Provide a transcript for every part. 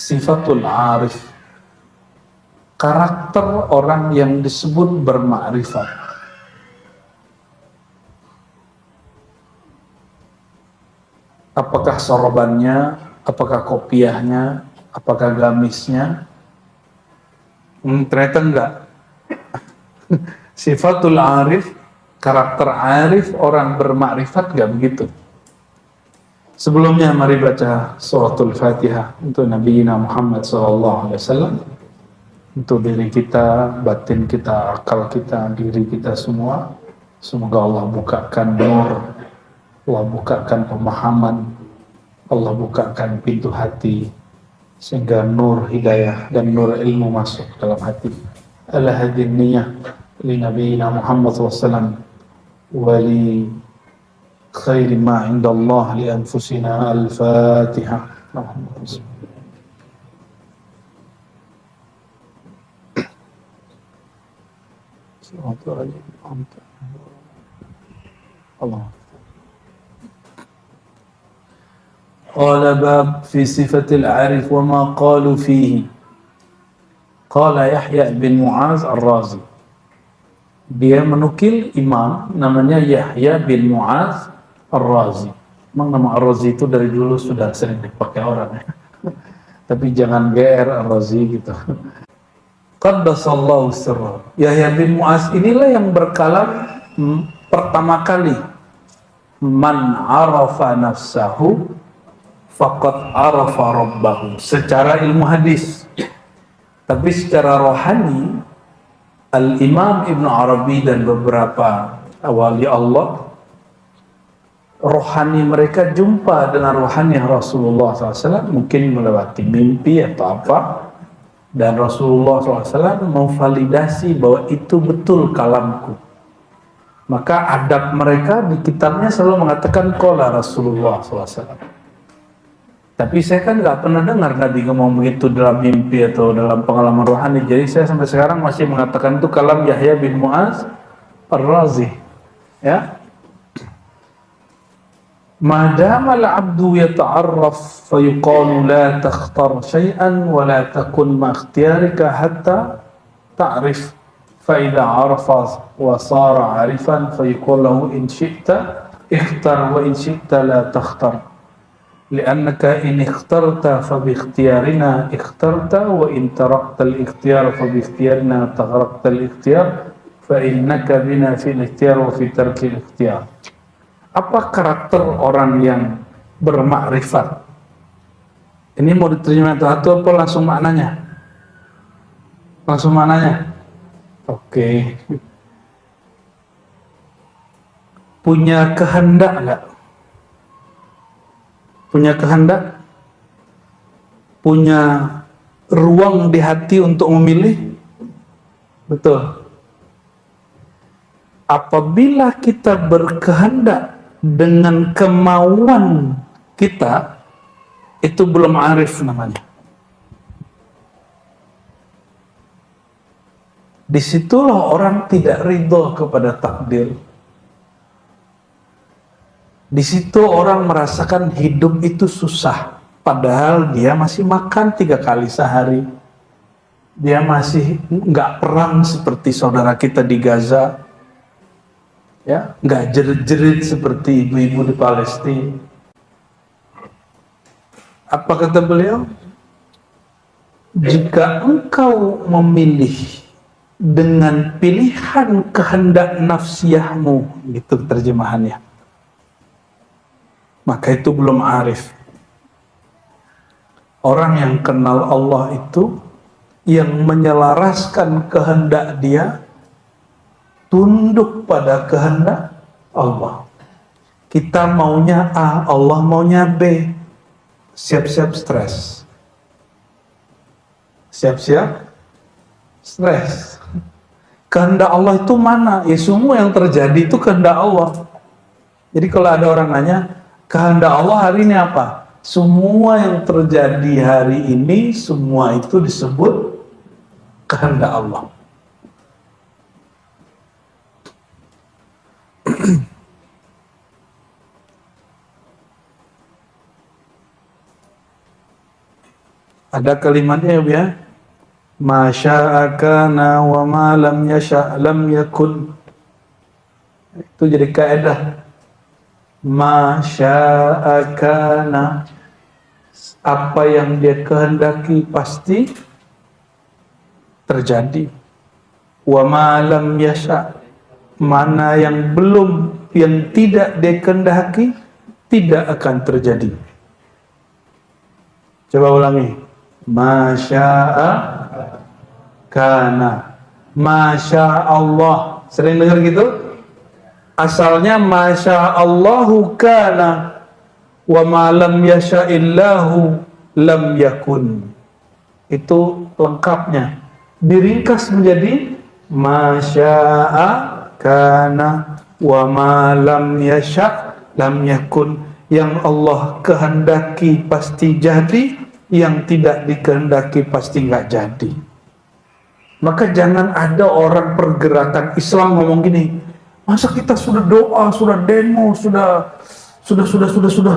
sifatul arif, karakter orang yang disebut bermakrifat. Apakah sorobannya, apakah kopiahnya, apakah gamisnya? Ternyata enggak. Sifatul arif, karakter arif orang bermakrifat enggak begitu. Sebelumnya mari baca suratul Fatihah untuk Nabi Muhammad SAW, untuk diri kita, batin kita, akal kita, diri kita semua. Semoga Allah bukakan nur, Allah bukakan pemahaman, Allah bukakan pintu hati, sehingga nur hidayah dan nur ilmu masuk dalam hati. Ala hadin niyah li Nabi Muhammad SAW wa li khairi ma indallah li anfusina. Al-Fatihah. Allah. Qala bab fi sifatil arif wa ma qalu fihi. Qala Yahya bin Mu'az Ar-Razi. Dia menukil imam namanya Yahya bin Mu'az Ar-Razi. Memang nama Ar-Razi itu dari dulu sudah sering dipakai orang ya. Tapi jangan GR Ar-Razi gitu. Qaddasallahu sirra. Yahya bin Mu'az inilah yang berkalam pertama kali. Man arafa nafsahu faqad arafa rabbahu. Secara ilmu hadis. Tapi secara rohani, Al-Imam Ibn Arabi dan beberapa wali Allah, rohani mereka jumpa dengan rohani Rasulullah SAW, mungkin melewati mimpi atau apa, dan Rasulullah SAW memvalidasi bahwa itu betul kalamku. Maka adab mereka di kitabnya selalu mengatakan qala Rasulullah SAW. Tapi saya kan nggak pernah dengar Nabi ngomong begitu dalam mimpi atau dalam pengalaman rohani. Jadi saya sampai sekarang masih mengatakan itu kalam Yahya bin Mu'az Ar-Razi. Ya. Madama al-'abdu yata'arraf fa yuqalu la takhtar syai'an wa la takun ma ikhtiyarika hatta ta'rif. Fa idza 'arafa wa sara 'arifan fa yuqalu lahu in syi'ta ikhtar wa in syi'ta la takhtar. لأنك إن اخترت فباختيارنا اخترت وإن تركت الاختيار فباختيارنا تركت الاختيار فإنك بنا في الاختيار وفي ترك الاختيار. Apa karakter orang yang bermakrifat? Ini mau diterima satu apa langsung maknanya? Langsung maknanya? Oke. Punya kehendak nggak? Punya kehendak, punya ruang di hati untuk memilih. Betul. Apabila kita berkehendak dengan kemauan kita, itu belum arif namanya. Disitulah orang tidak ridho kepada takdir. Di situ orang merasakan hidup itu susah, padahal dia masih makan 3 kali sehari. Dia masih nggak perang seperti saudara kita di Gaza, ya, nggak jerit-jerit seperti ibu-ibu di Palestina. Apa kata beliau? Jika engkau memilih dengan pilihan kehendak nafsiyahmu, gitu terjemahannya, maka itu belum arif. Orang yang kenal Allah itu yang menyelaraskan kehendak dia tunduk pada kehendak Allah. Kita maunya A, Allah maunya B. Siap-siap stres. Siap-siap stres. Kehendak Allah itu mana? Ya semua yang terjadi itu kehendak Allah. Jadi kalau ada orang nanya, kehendak Allah hari ini apa? Semua yang terjadi hari ini, semua itu disebut kehendak Allah. Ada kalimatnya ya, ma syaa kana wa ma lam yasha lam yakun. Itu jadi kaidah. Ma syaa kana, apa yang dia kehendaki pasti terjadi. Wa ma lam yasha, mana yang belum, yang tidak dia kehendaki tidak akan terjadi. Coba ulangi. Ma syaa kana, masya Allah. Sering dengar gitu? Asalnya masya Allahu kana wa ma lam yasha'illahu lam yakun. Itu lengkapnya. Diringkas menjadi masya'a kana wa ma lam yasha' lam yakun. Yang Allah kehendaki pasti jadi, yang tidak dikehendaki pasti nggak jadi. Maka jangan ada orang pergerakan Islam ngomong gini, masa kita sudah doa, sudah demo, sudah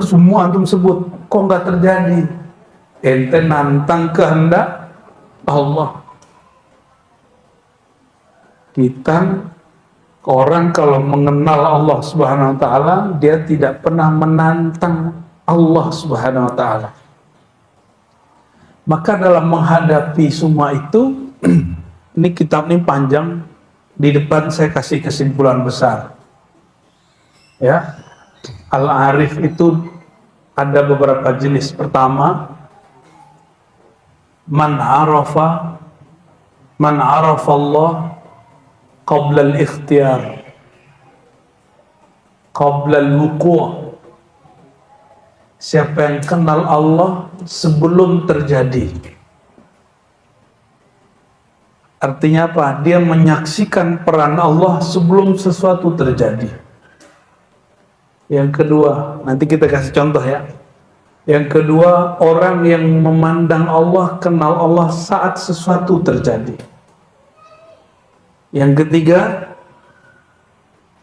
semua antum sebut, kok nggak terjadi? Ente nantang kehendak Allah. Kita orang kalau mengenal Allah Subhanahu wa taala, dia tidak pernah menantang Allah Subhanahu wa taala. Maka dalam menghadapi semua itu, ini kitab ini panjang, di depan saya kasih kesimpulan besar. Ya, Al-Arif itu ada beberapa jenis. Pertama, man arafa Allah qabla al-ikhtiyar, qabla al-wuqu'. Siapa yang kenal Allah sebelum terjadi. Artinya apa? Dia menyaksikan peran Allah sebelum sesuatu terjadi. Yang kedua, nanti kita kasih contoh ya. Yang kedua, orang yang memandang Allah, kenal Allah saat sesuatu terjadi. Yang ketiga,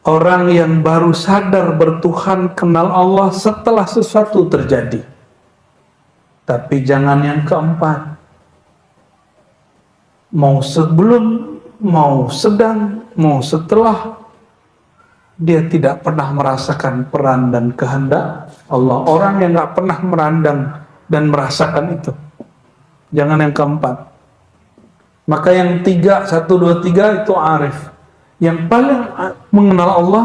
orang yang baru sadar bertuhan, kenal Allah setelah sesuatu terjadi. Tapi jangan yang keempat. Mau sebelum, mau sedang, mau setelah, dia tidak pernah merasakan peran dan kehendak Allah. Orang yang gak pernah merandang dan merasakan itu. Jangan yang keempat. Maka yang 3, 1, 2, 3 itu arif. Yang paling mengenal Allah,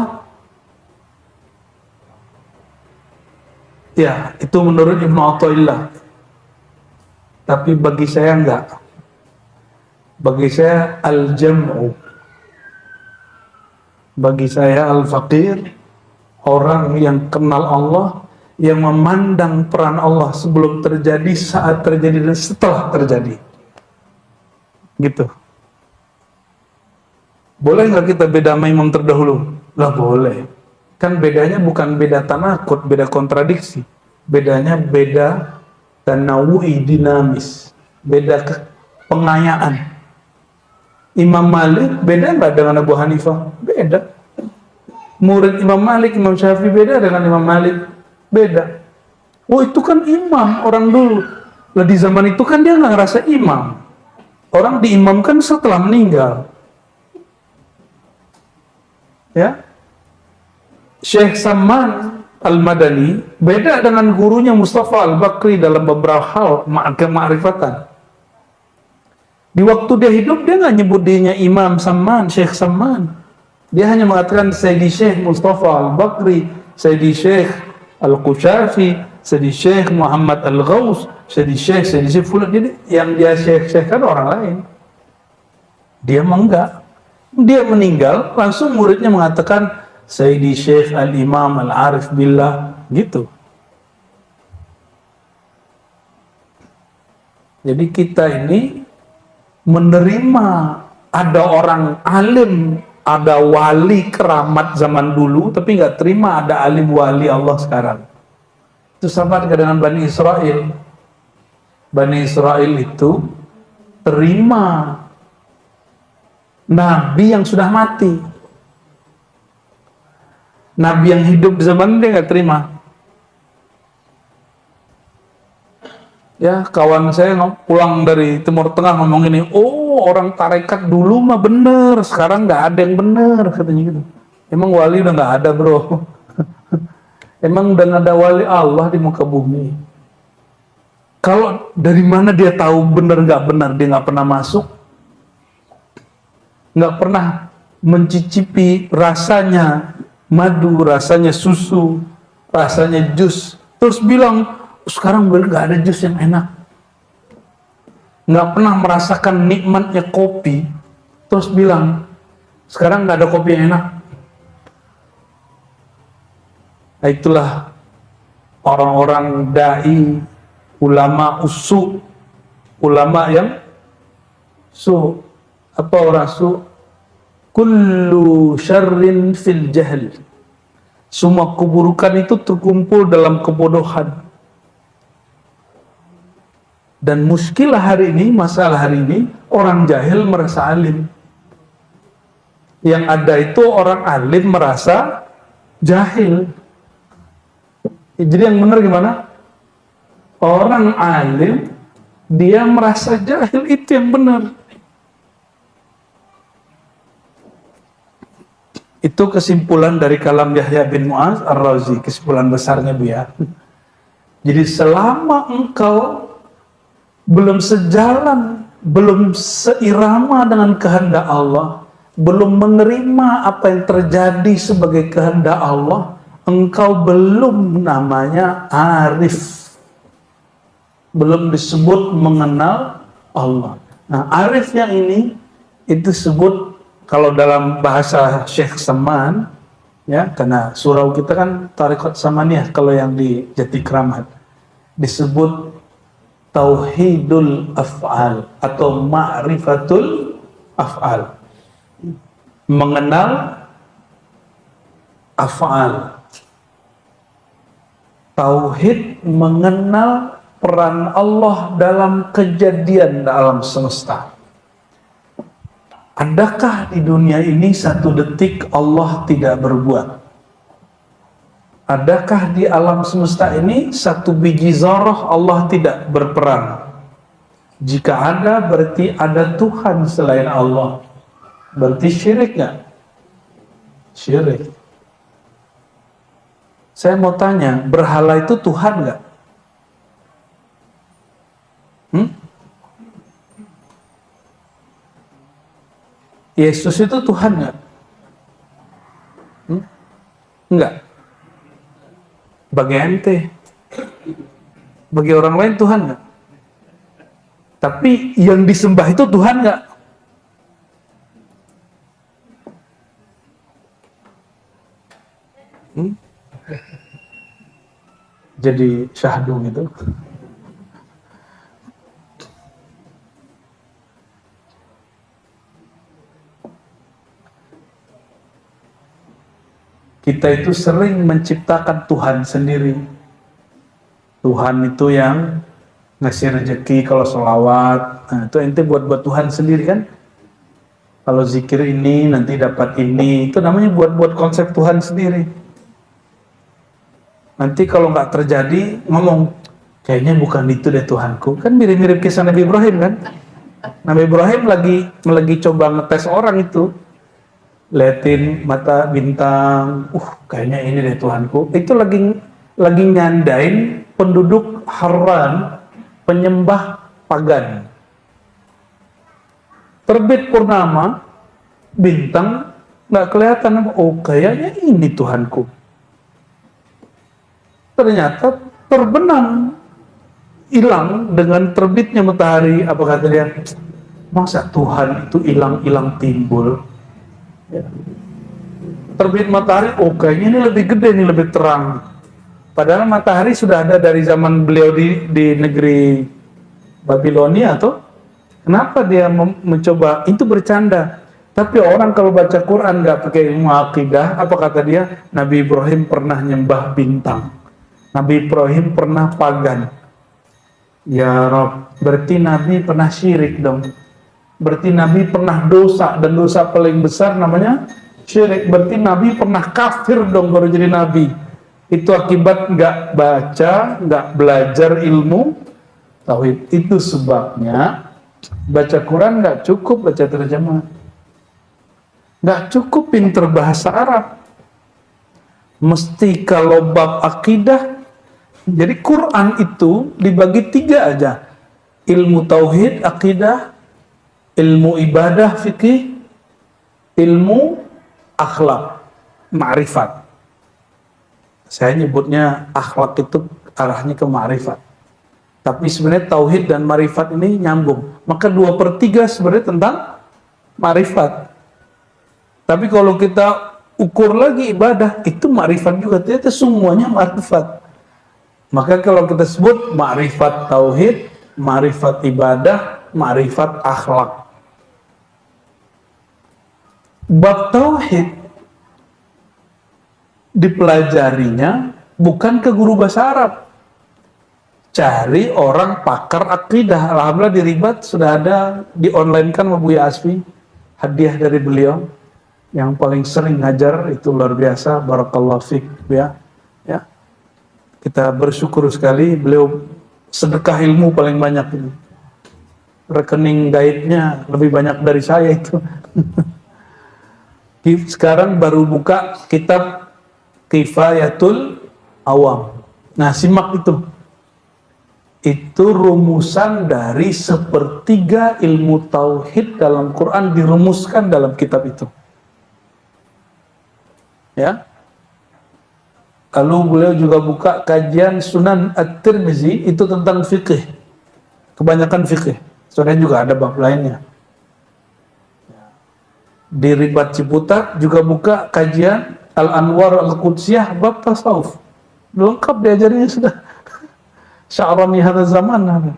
ya itu menurut Ibnu Athaillah. Tapi bagi saya enggak. Bagi saya al-jam'u. Bagi saya al-faqir, orang yang kenal Allah, yang memandang peran Allah sebelum terjadi, saat terjadi, dan setelah terjadi. Gitu. Boleh nggak kita beda sama imam terdahulu? Lah boleh. Kan bedanya bukan beda tanakut, beda kontradiksi. Bedanya beda tanawu'i, dinamis. Beda pengayaan. Imam Malik beda nggak dengan Abu Hanifah? Beda. Murid Imam Malik, Imam Syafi'i beda dengan Imam Malik? Beda. Oh itu kan imam orang dulu. Lah di zaman itu kan dia nggak ngerasa imam. Orang diimamkan setelah meninggal. Ya. Syekh Saman Al-Madani beda dengan gurunya Mustafa Al-Bakri dalam beberapa hal kemakrifatan. Di waktu dia hidup, dia nggak nyebut dirinya Imam Saman, Syekh Saman. Dia hanya mengatakan Sayyidi Syekh Mustafa Al-Bakri, Sayyidi Syekh Al-Qushafi, Sayyidi Syekh Muhammad Al-Ghaus, Sayyidi Syekh Fulan. Jadi yang dia Syekh kan orang lain. Dia enggak. Dia meninggal, langsung muridnya mengatakan Sayyidi Syekh Al-Imam Al-Arif Billah, gitu. Jadi kita ini menerima ada orang alim, ada wali keramat zaman dulu, tapi nggak terima ada alim wali Allah sekarang. Itu sama dengan Bani Israel. Bani Israel itu terima Nabi yang sudah mati. Nabi yang hidup di zaman dia nggak terima. Ya, kawan saya pulang dari Timur Tengah ngomong ini, oh orang tarekat dulu mah bener, sekarang nggak ada yang bener, katanya gitu. Emang wali udah nggak ada, bro. Emang udah nggak ada wali Allah di muka bumi. Kalau dari mana dia tahu bener nggak benar, dia nggak pernah masuk, nggak pernah mencicipi rasanya madu, rasanya susu, rasanya jus, terus bilang, sekarang nggak ada jus yang enak. Nggak pernah merasakan nikmatnya kopi, terus bilang, sekarang nggak ada kopi yang enak. Nah, itulah orang-orang dai, ulama usu, ulama yang su. Apa orang su? Kullu syarrin fil jahl. Semua keburukan itu terkumpul dalam kebodohan. Dan muskilah hari ini, masalah hari ini, orang jahil merasa alim. Yang ada itu orang alim merasa jahil. Jadi yang benar gimana? Orang alim, dia merasa jahil, itu yang benar. Itu kesimpulan dari kalam Yahya bin Mu'az Ar-Razi, kesimpulan besarnya Bu ya. Jadi selama engkau belum sejalan, belum seirama dengan kehendak Allah, belum menerima apa yang terjadi sebagai kehendak Allah, engkau belum namanya arif, belum disebut mengenal Allah. Nah, arif yang ini itu sebut, kalau dalam bahasa Syekh Saman, ya, karena surau kita kan Tariqat Samaniyah, kalau yang di Jati Kramat disebut tauhidul af'al atau ma'rifatul af'al, mengenal af'al. Tauhid mengenal peran Allah dalam kejadian alam semesta. Adakah di dunia ini satu detik Allah tidak berbuat? Adakah di alam semesta ini satu biji zarah Allah tidak berperan? Jika ada, berarti ada Tuhan selain Allah. Berarti syirik nggak? Syirik. Saya mau tanya, berhala itu Tuhan nggak? Yesus itu Tuhan nggak? Enggak. Bagi ente, bagi orang lain Tuhan nggak? Tapi yang disembah itu Tuhan nggak? Jadi syahdu gitu. Kita itu sering menciptakan Tuhan sendiri. Tuhan itu yang ngasih rezeki kalau sholawat. Nah, itu ente buat Tuhan sendiri kan? Kalau zikir ini nanti dapat ini. Itu namanya buat konsep Tuhan sendiri. Nanti kalau nggak terjadi, ngomong, kayaknya bukan itu deh Tuhanku. Kan mirip-mirip kisah Nabi Ibrahim kan? Nabi Ibrahim lagi coba ngetes orang itu. Liatin mata bintang, kayaknya ini deh Tuhanku. Itu lagi nyandain penduduk Haran, penyembah pagan. Terbit purnama, bintang nggak kelihatan. Oh, kayaknya ini Tuhanku. Ternyata terbenam, hilang dengan terbitnya matahari. Apa kata dia? Masa Tuhan itu hilang timbul? Ya. Terbit matahari, oh kayaknya ini lebih gede, ini lebih terang. Padahal matahari sudah ada dari zaman beliau di negeri Babilonia tuh. Kenapa dia mencoba? Itu bercanda. Tapi orang kalau baca Quran nggak pakai ilmu akidah, apa kata dia? Nabi Ibrahim pernah nyembah bintang. Nabi Ibrahim pernah pagan. Ya Rob, berarti Nabi pernah syirik dong. Berarti Nabi pernah dosa, dan dosa paling besar namanya syirik. Berarti Nabi pernah kafir dong baru jadi Nabi. Itu akibat nggak baca, nggak belajar ilmu tauhid. Itu sebabnya baca Quran nggak cukup baca terjemah, nggak cukup pinter bahasa Arab, mesti kalau bab akidah. Jadi Quran itu dibagi 3 aja, ilmu tauhid, akidah, ilmu ibadah, fikih, ilmu akhlak, ma'rifat. Saya nyebutnya akhlak itu arahnya ke ma'rifat, tapi sebenarnya tauhid dan ma'rifat ini nyambung. Maka 2/3 sebenarnya tentang ma'rifat. Tapi kalau kita ukur lagi ibadah, itu ma'rifat juga, ternyata semuanya ma'rifat. Maka kalau kita sebut ma'rifat tauhid, ma'rifat ibadah, ma'rifat akhlak. Bab tauhid dipelajarinya bukan ke guru bahasa Arab, cari orang pakar akidah. Alhamdulillah di Ribat sudah ada, di online kan sama Buya Asfi, hadiah dari beliau yang paling sering ngajar, itu luar biasa. Barakallahu fiik ya. Ya, kita bersyukur sekali, beliau sedekah ilmu paling banyak ini, rekening gaibnya lebih banyak dari saya itu. Sekarang baru buka kitab Kifayatul Awam. Nah, simak itu. Itu rumusan dari 1/3 ilmu tauhid dalam Quran dirumuskan dalam kitab itu. Ya. Lalu beliau juga buka kajian Sunan At-Tirmizi, itu tentang fikih. Kebanyakan fikih. Sebenarnya juga ada bab lainnya. Di Ribat Ciputat juga buka kajian Al-Anwar Al-Qudsiyah bab tasawuf. Lengkap diajarinnya sudah. Sya'rani hadha zaman.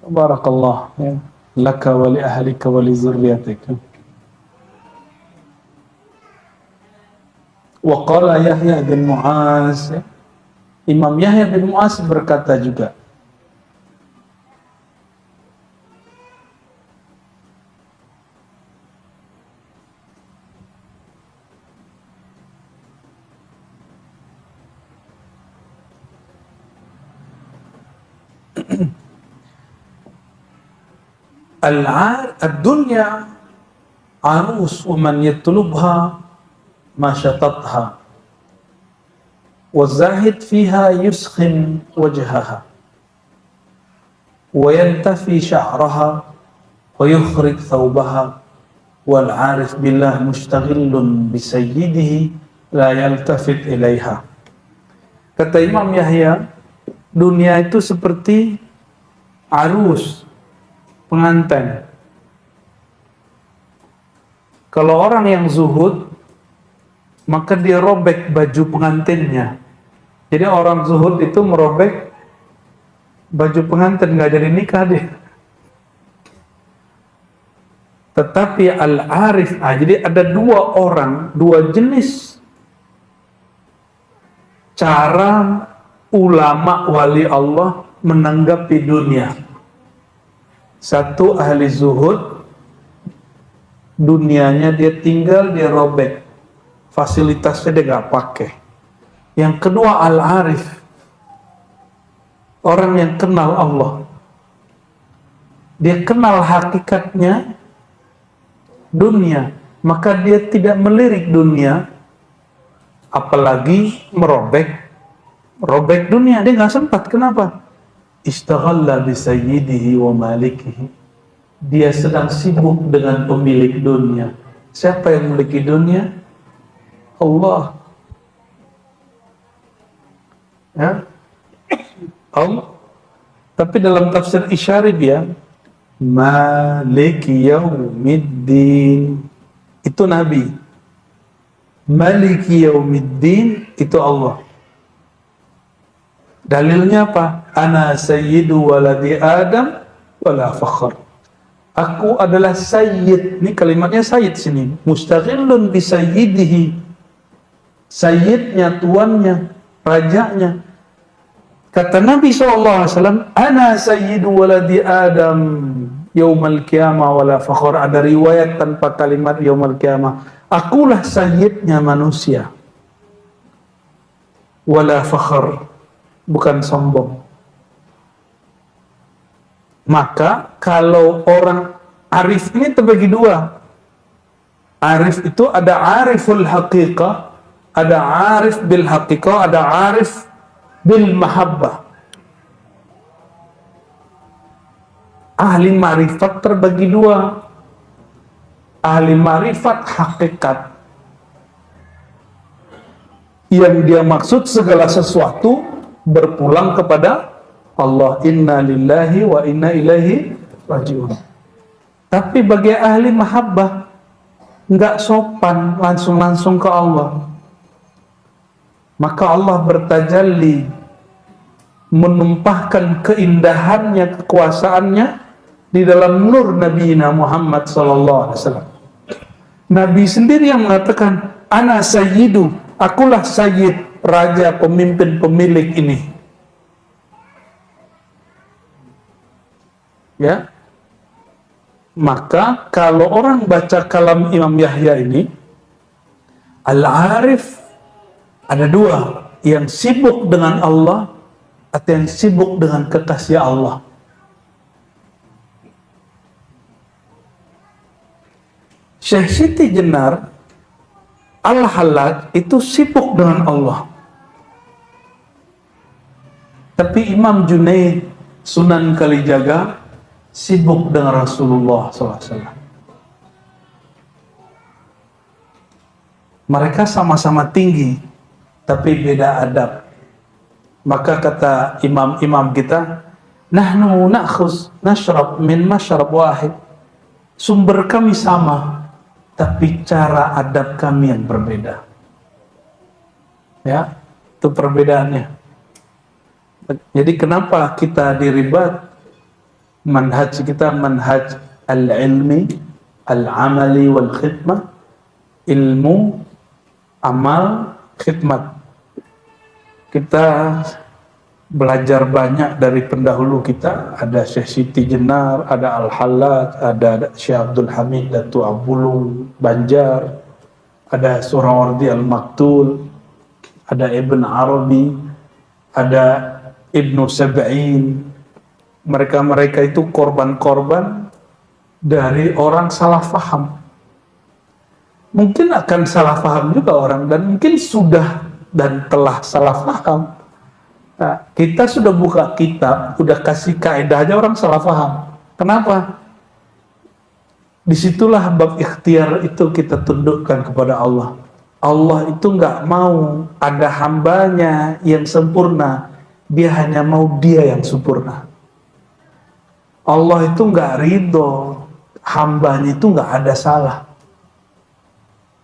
Barakallah ya. Laka wa li ahlika wa li zurriyatika. Wa qala Yahya bin Mu'az, Imam Yahya bin Mu'az berkata juga, Ad-dunya arus wa man yatlubha ma syatatha wa zahid fiha yuskhin wajhaha wa yantafi sya'raha wa yukhrij thawbaha wal arif billah mustaghillun bi sayyidihi la yaltafit ilaiha. Kata Imam Yahya, dunia itu seperti arus, pengantin. Kalau orang yang zuhud, maka dia robek baju pengantinnya. Jadi orang zuhud itu merobek baju pengantin, nggak jadi nikah dia. Tetapi al-arif, jadi ada 2 orang, 2 jenis cara ulama wali Allah menanggapi dunia. Satu ahli zuhud, dunianya dia tinggal, dia robek, fasilitasnya dia gak pakai. Yang kedua al-arif, orang yang kenal Allah, dia kenal hakikatnya dunia, maka dia tidak melirik dunia, apalagi merobek dunia. Dia gak sempat. Kenapa? Istaghalla bi sayyidihi wa malikihi. Dia sedang sibuk dengan pemilik dunia. Siapa yang memiliki dunia? Allah. Ya? Allah. Tapi dalam tafsir Isyari dia Maliki Yaumiddin, itu Nabi. Maliki Yaumiddin itu Allah. Dalilnya apa? Ana sayyidu waladi Adam wala fakhr. Aku adalah sayyid. Ini kalimatnya sayyid sini. Mustaghillun bi sayyidihi. Sayyidnya, tuannya, rajanya. Kata Nabi SAW, Ana sayyidu waladi Adam yaumal qiyamah wala fakhr. Ada riwayat tanpa kalimat yaumal qiyamah. Akulah sayyidnya manusia. Wala fakhr. bukan sombong. Maka kalau orang arif ini terbagi dua. Arif itu ada ariful haqiqah, ada arif bil haqiqah, ada arif bil mahabbah. Ahli marifat terbagi dua. Ahli marifat hakikat, yang dia maksud segala sesuatu berpulang kepada Allah. Inna lillahi wa inna ilaihi raji'un. Tapi bagi ahli mahabbah nggak sopan langsung ke Allah. Maka Allah bertajalli, menumpahkan keindahannya, kekuasaannya di dalam nur Nabi Muhammad SAW. Nabi sendiri yang mengatakan, ana sayyidu, akulah sayyid, raja, pemimpin, pemilik ini. Ya. Maka kalau orang baca kalam Imam Yahya ini, Al-Arif ada dua, yang sibuk dengan Allah atau yang sibuk dengan kekasih Allah. Syekh Siti Jenar Al-Hallaj itu sibuk dengan Allah. Tapi Imam Junaid Sunan Kalijaga sibuk dengan Rasulullah SAW. Mereka sama-sama tinggi, tapi beda adab. Maka kata imam-imam kita, nahnu na'khuz nashrab min mashrab wahid. Sumber kami sama, tapi cara adab kami yang berbeda. Ya, itu perbedaannya. Jadi kenapa kita diribat? Manhaj kita manhaj al-ilmi, al-amali wal khidmah. Ilmu, amal, khidmat. Kita belajar banyak dari pendahulu kita. Ada Syekh Siti Jenar, ada Al-Hallaj, ada Syekh Abdul Hamid Datu Abulu Banjar, ada Surawardi Al-Maktul, ada Ibn Arabi, ada Ibnu Sab'in. Mereka-mereka itu korban-korban dari orang salah faham. Mungkin akan salah faham juga orang, dan mungkin sudah dan telah salah faham. Nah, kita sudah buka kitab, udah kasih kaidah aja orang salah faham. Kenapa? Disitulah bab ikhtiar itu kita tundukkan kepada Allah. Allah itu nggak mau ada hambanya yang sempurna, dia hanya mau dia yang sempurna. Allah itu nggak ridho hambanya itu nggak ada salah.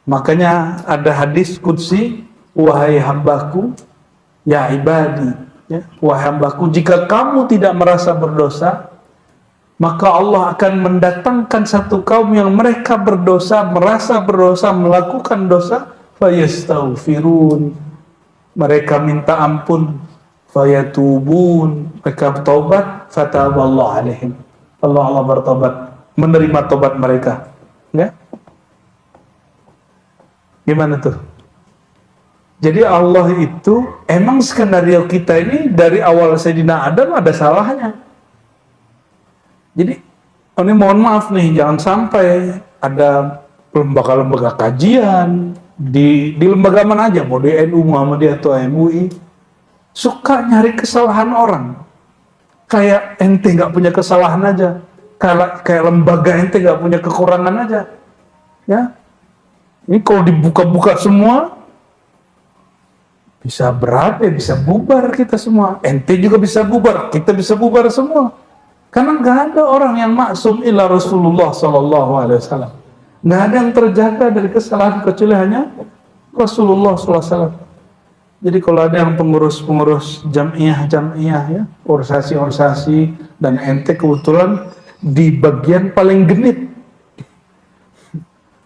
Makanya ada hadis qudsi, wahai hambaku, ya ibadi, ya, wahai hambaku, jika kamu tidak merasa berdosa, maka Allah akan mendatangkan satu kaum yang mereka berdosa, merasa berdosa, melakukan dosa, fayastaghfirun, mereka minta ampun, fayatubun, mereka bertobat, fataballahu alaihim, Allah bertobat, menerima tobat mereka. Ya, gimana tuh? Jadi Allah itu, emang skenario kita ini dari awal Sayyidina Adam ada salahnya. Jadi, ini mohon maaf nih, jangan sampai ada lembaga-lembaga kajian di lembaga mana aja, mau di NU, Muhammadiyah atau MUI, suka nyari kesalahan orang. Kayak ente nggak punya kesalahan aja, kayak lembaga ente nggak punya kekurangan aja. Ya, ini kalau dibuka-buka semua, bisa berat ya, bisa bubar kita semua. Ente juga bisa bubar, kita bisa bubar semua. Karena nggak ada orang yang maksum illa Rasulullah SAW. Nggak ada yang terjaga dari kesalahan kecuali hanya Rasulullah SAW. Jadi kalau ada yang pengurus jamiah ya, organisasi dan ente kebetulan di bagian paling genit,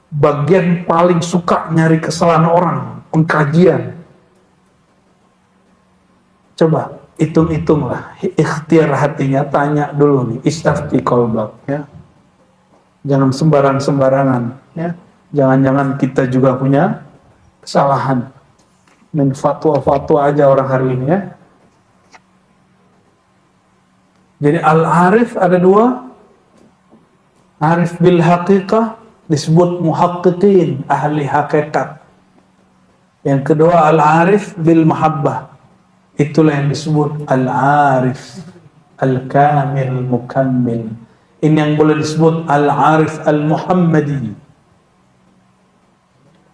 bagian paling suka nyari kesalahan orang, pengkajian. Coba hitung-hitunglah, ikhtiar hatinya, tanya dulu nih, istafti qalbak, ya. Jangan sembarangan ya. Jangan-jangan kita juga punya kesalahan. Main fatwa-fatwa aja orang hari ini ya. Jadi al-arif ada dua. Arif bil haqiqah disebut muhaqqiqin, ahli hakikat. Yang kedua al-arif bil mahabbah, itulah yang disebut al-arif al-kamil mukammil. Ini yang boleh disebut al-arif al-muhammadi,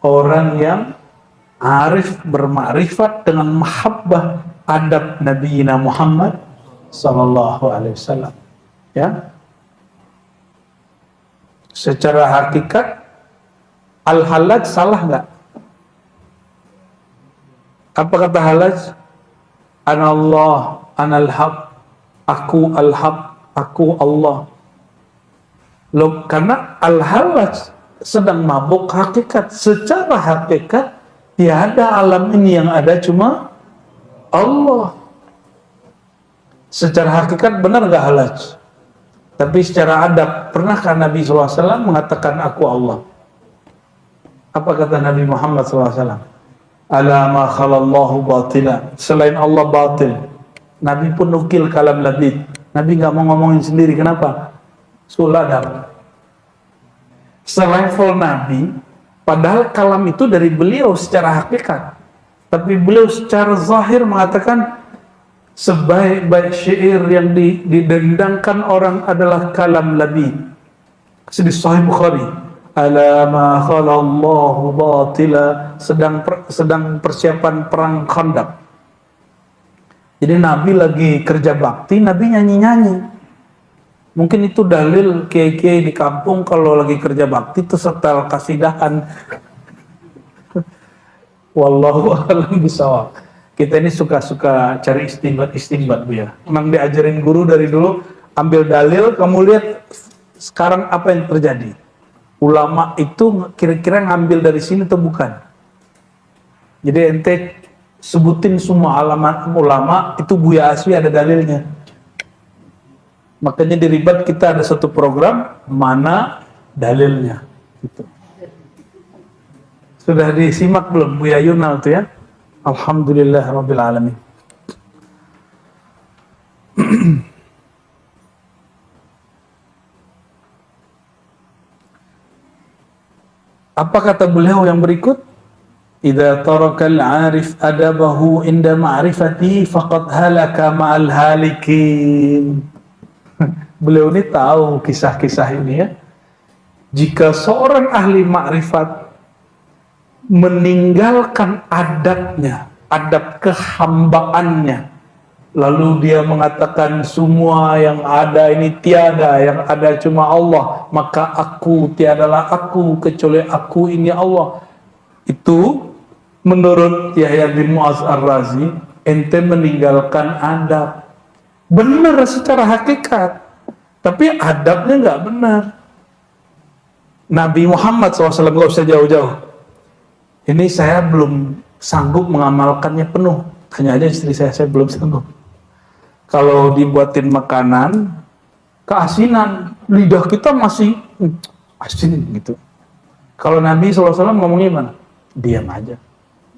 orang yang arif bermakrifat dengan mahabbah adab Nabi Muhammad sallallahu alaihi wasallam. Ya, secara hakikat al-halaj salah nggak? Apa kata halaj? Anallah, anal haq, aku al-haq, aku Allah. Loh, karena al-halaj sedang mabuk hakikat. Secara hakikat tiada alam ini yang ada, cuma Allah. Secara hakikat benar nggak halaj? Tapi secara adab, pernahkah Nabi SAW mengatakan aku Allah? Apa kata Nabi Muhammad SAW? Ala ma khalallahu batila, selain Allah batil. Nabi pun nukil kalam labid. Nabi nggak mau ngomongin sendiri, kenapa? Suladab. Selevel Nabi, padahal kalam itu dari beliau secara hakikat, tapi beliau secara zahir mengatakan sebaik-baik syair yang didendangkan orang adalah kalam labid. Di Sahih Bukhari, ala ma khalallahu batila, sedang persiapan perang Khandaq. Jadi Nabi lagi kerja bakti, Nabi nyanyi-nyanyi. Mungkin itu dalil kiai-kiai di kampung kalau lagi kerja bakti itu setel kasidahan. Wallahu a'lam bishawab. Kita ini suka-suka cari istinbat Bu ya. Memang diajarin guru dari dulu, ambil dalil, kamu lihat sekarang apa yang terjadi. Ulama itu kira-kira ngambil dari sini atau bukan? Jadi ente sebutin semua alamat ulama, itu Buya Aswi ada dalilnya. Makanya di Ribat kita ada satu program, mana dalilnya. Gitu. Sudah disimak belum Buya Yunal itu ya? Alhamdulillah Rabbil Alamin. Apa kata beliau yang berikut? Idza tarakal arif adabahu inda ma'rifati faqad halaka ma'al halikin. Beliau ini tahu kisah-kisah ini ya. Jika seorang ahli makrifat meninggalkan adabnya, adab kehambaannya, lalu dia mengatakan semua yang ada ini tiada, yang ada cuma Allah, maka aku tiadalah aku kecuali aku ini Allah. Itu menurut Yahya bin Mu'adz Ar-Razi, ente meninggalkan adab. Benar secara hakikat, tapi adabnya nggak benar. Nabi Muhammad SAW, nggak usah jauh-jauh. Ini saya belum sanggup mengamalkannya penuh. Tanya aja istri saya belum sanggup. Kalau dibuatin makanan, keasinan, lidah kita masih asin gitu. Kalau Nabi SAW ngomongnya gimana? Diam aja.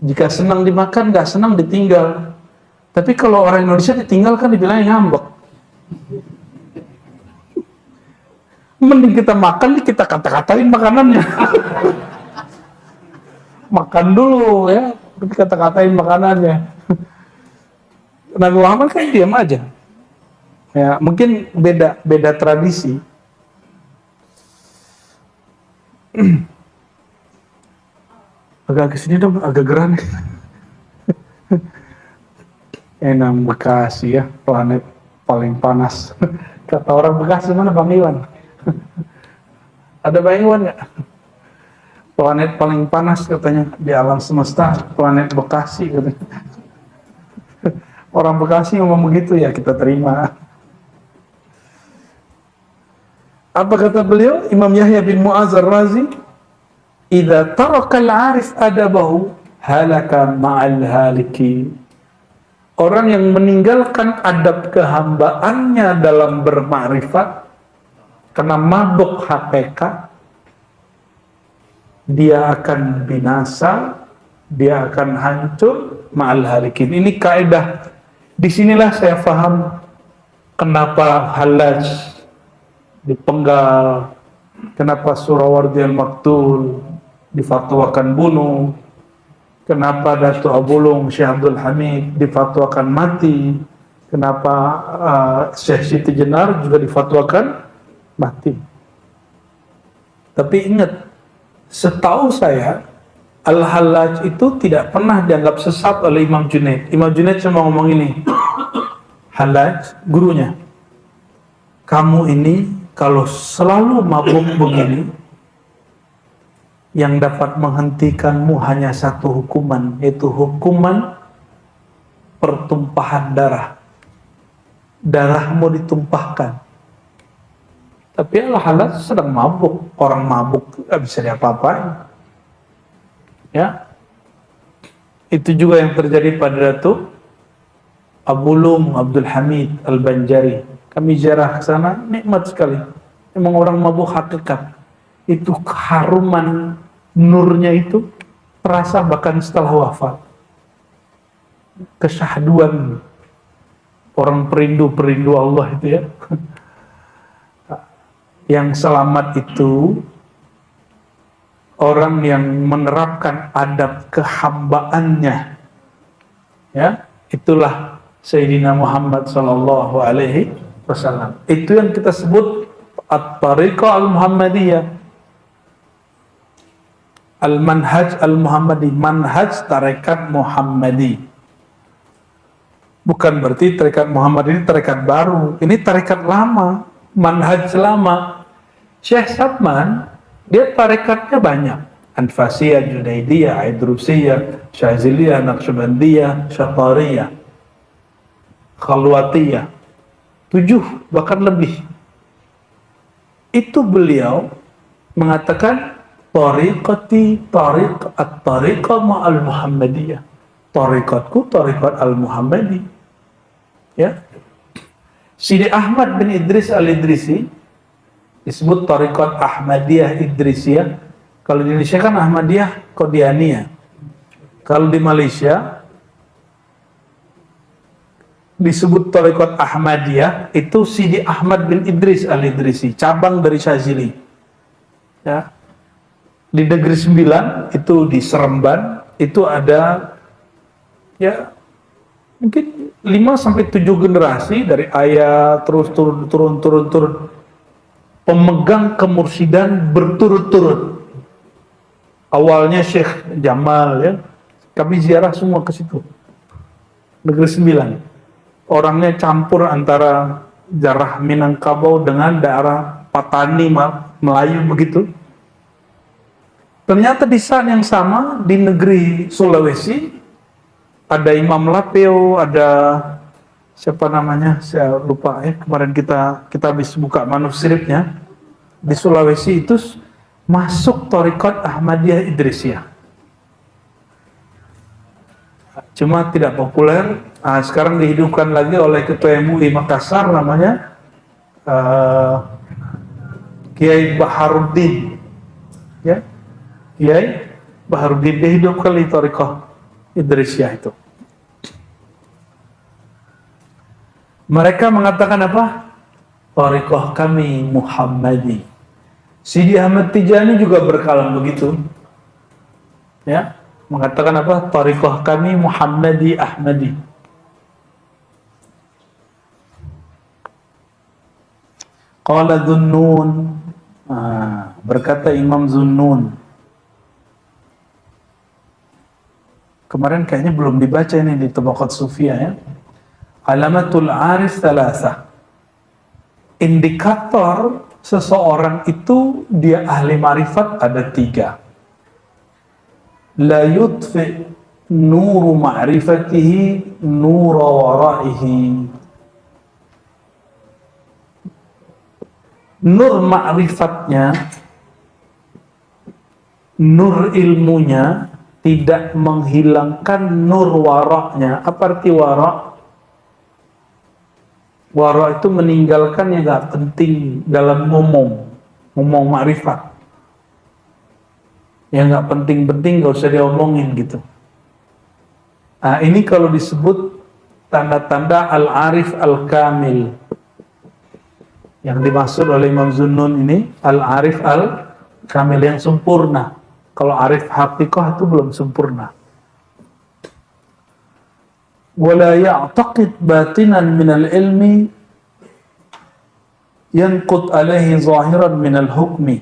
Jika senang dimakan, nggak senang ditinggal. Tapi kalau orang Indonesia ditinggal kan dibilangnya ngambek. Mending kita makan, kita kata-katain makanannya. Makan dulu ya, kata-katain makanannya. Nabi Muhammad kan diam aja. Ya, mungkin beda tradisi. Agak kesini dong, agak geran. Enam Bekasi ya, planet paling panas. Kata orang Bekasi, mana Bang Iwan? Ada Bang Iwan nggak? Planet paling panas katanya di alam semesta, planet Bekasi katanya. Orang Bekasi ngomong begitu ya, kita terima. Apa kata beliau? Imam Yahya bin Mu'adz Ar-Razi, idza tarakal arif adabahu halaka ma'al haliki. Orang yang meninggalkan adab kehambaannya dalam bermakrifat karena mabuk hakikat, dia akan binasa, dia akan hancur ma'al halikin. Ini kaidah. Disinilah saya paham kenapa Hallaj dipenggal, kenapa Surawardi al-Maktul difatwakan bunuh, kenapa Datuk Abulung Syekh Abdul Hamid difatwakan mati, kenapa Syekh Siti Jenar juga difatwakan mati. Tapi ingat, setahu saya Al-Hallaj itu tidak pernah dianggap sesat oleh Imam Junaid. Imam Junaid cuma ngomong ini, Hallaj, gurunya, kamu ini kalau selalu mabuk begini, yang dapat menghentikanmu hanya satu hukuman, yaitu hukuman pertumpahan darah. Darahmu ditumpahkan. Tapi Al-Hallaj sedang mabuk. Orang mabuk tidak bisa diapa-apain. Ya, itu juga yang terjadi pada Datuk Abulung Abdul Hamid Al-Banjari. Kami ziarah ke sana, nikmat sekali. Memang orang mabuk hakikat. Itu keharuman nurnya itu terasa bahkan setelah wafat. Kesyahduan orang perindu Allah itu ya. Yang selamat itu orang yang menerapkan adab kehambaannya. Ya, itulah Sayyidina Muhammad sallallahu alaihi wasallam. Itu yang kita sebut At-Tariqah Al-Muhammadiyah. Al-Manhaj Al-Muhammadi, manhaj tarekat Muhammadi. Bukan berarti tarekat Muhammad ini tarekat baru. Ini tarekat lama, manhaj lama. Syekh Sabman, dia tarekatnya banyak. Anfasiyah, Junaidiyah, Idrusiyah, Syaziliyah, Naqsyabandiyah, Syatariyah, Khalwatiyah. 7, bahkan lebih. Itu beliau mengatakan tariqati tariq at-tariqah ma'al Muhammadiyah. Tariqatku tariqat al-Muhammadi. Ya. Sidi Ahmad bin Idris al-Idrisi disebut tariqat Ahmadiyah Idrisiyah. Kalau di Indonesia kan Ahmadiyah Qadianiyah. Kalau di Malaysia disebut tariqat Ahmadiyah, itu Sidi Ahmad bin Idris al-Idrisi, cabang dari Syazili. Ya. Di Negeri Sembilan, itu di Seremban, itu ada ya mungkin 5-7 generasi dari ayah terus turun pemegang kemursidan berturut-turut. Awalnya Syekh Jamal ya. Kami ziarah semua ke situ. Negeri Sembilan. Orangnya campur antara darah Minangkabau dengan daerah Patani Melayu begitu. Ternyata di saat yang sama di negeri Sulawesi ada Imam Lapeo, ada siapa namanya, saya lupa ya, kemarin kita habis buka manuskripnya. Di Sulawesi itu masuk Thariqat Ahmadiyah Idrisiyah. Cuma tidak populer. Nah, sekarang dihidupkan lagi oleh Ketua MUI Makassar, namanya Kiai Baharuddin. Ya. Kiai Baharuddin, dia hidup kali Thariqah Idrisiyah itu. Mereka mengatakan apa? Thariqah kami Muhammadi. Sidi Ahmad Tijani juga berkalam begitu. Ya, mengatakan apa? Thariqah kami Muhammadi Ahmadi. Qala Dhunnun, berkata Imam Dhunnun. Kemarin kayaknya belum dibaca ini di Tabaqat Sufiyah ya. Alamatul arif thalatha. Indikator seseorang itu dia ahli marifat ada 3. La yudfi nuru ma'rifatihi nura waraihi. Nur ma'rifatnya, nur ilmunya tidak menghilangkan nur waraknya. Apa arti warak? Warak itu meninggalkan yang gak penting dalam ngomong ma'rifat. Yang gak penting-penting gak usah diomongin gitu. Nah, ini kalau disebut tanda-tanda al-arif al-kamil. Yang dimaksud oleh Imam Zunnun ini al-arif al-kamil, yang sempurna. Kalau arif haqiqah itu belum sempurna. Wala ya'taqid batinan minal ilmi yanqud alaihi zahiran minal hukmi.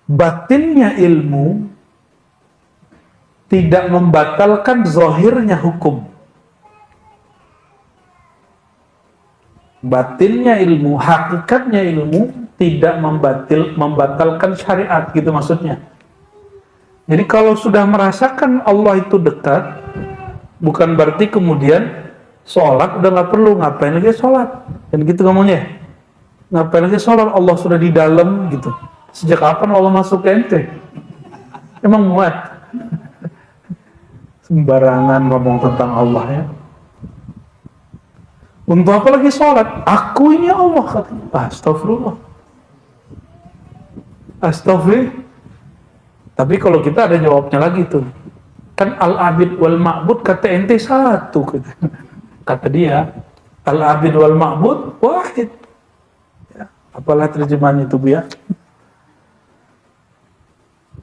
Batinnya ilmu tidak membatalkan zahirnya hukum. Batinnya ilmu, hakikatnya ilmu tidak membatalkan syariat, gitu maksudnya. Jadi kalau sudah merasakan Allah itu dekat, bukan berarti kemudian sholat udah nggak perlu, ngapain lagi sholat, dan gitu ngomongnya. Ngapain lagi sholat, Allah sudah di dalam gitu. Sejak kapan Allah masuk ke ente? Emang muat? Sembarangan ngomong tentang Allah ya. Untuk apa lagi sholat? Aku ini Allah, katanya. Astagfirullah. Astagfirullah. Tapi kalau kita ada jawabnya lagi tuh. Kan al-abid wal ma'bud kata ente satu. Kata dia, al-abid wal ma'bud wahid. Ya, apalah terjemahannya itu, Bu ya.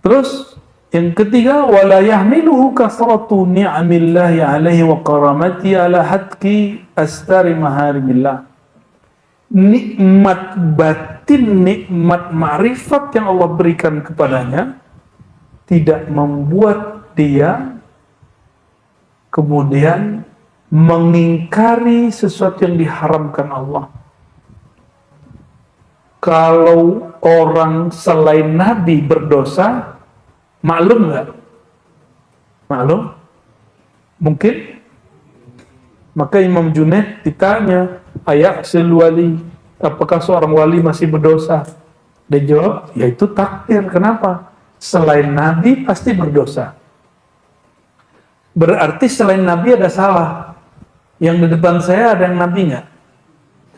Terus yang ketiga, wala yahmiluhu kasratu ni'amillahi alaihi wa karamati ala hatki astari maharimillah. Nikmat batin, nikmat ma'rifat yang Allah berikan kepadanya tidak membuat dia kemudian mengingkari sesuatu yang diharamkan Allah. Kalau orang selain Nabi berdosa, maklum nggak? Maklum? Mungkin? Maka Imam Junaid ditanya, ayasil wali, apakah seorang wali masih berdosa? Dia jawab, ya itu takdir. Kenapa? Selain Nabi pasti berdosa. Berarti selain Nabi ada salah. Yang di depan saya ada yang Nabi nggak?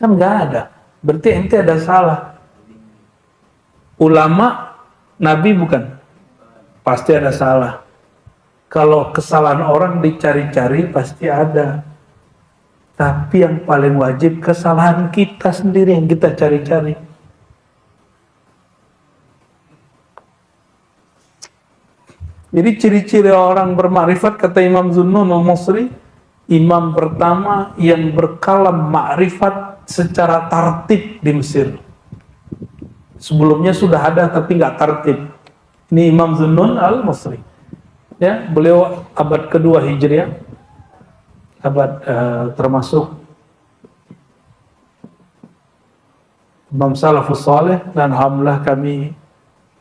Kan nggak ada. Berarti ente ada salah. Ulama, Nabi bukan? Pasti ada salah. Kalau kesalahan orang dicari-cari pasti ada. Tapi yang paling wajib kesalahan kita sendiri yang kita cari-cari. Jadi ciri-ciri orang bermakrifat kata Imam Zunnun al-Masri, imam pertama yang berkalam makrifat secara tartib di Mesir. Sebelumnya sudah ada tapi nggak tartib. Ini Imam Zunnun al-Masri. Ya, beliau abad kedua Hijriah. Abad termasuk Imam Salafus Saleh, dan alhamdulillah kami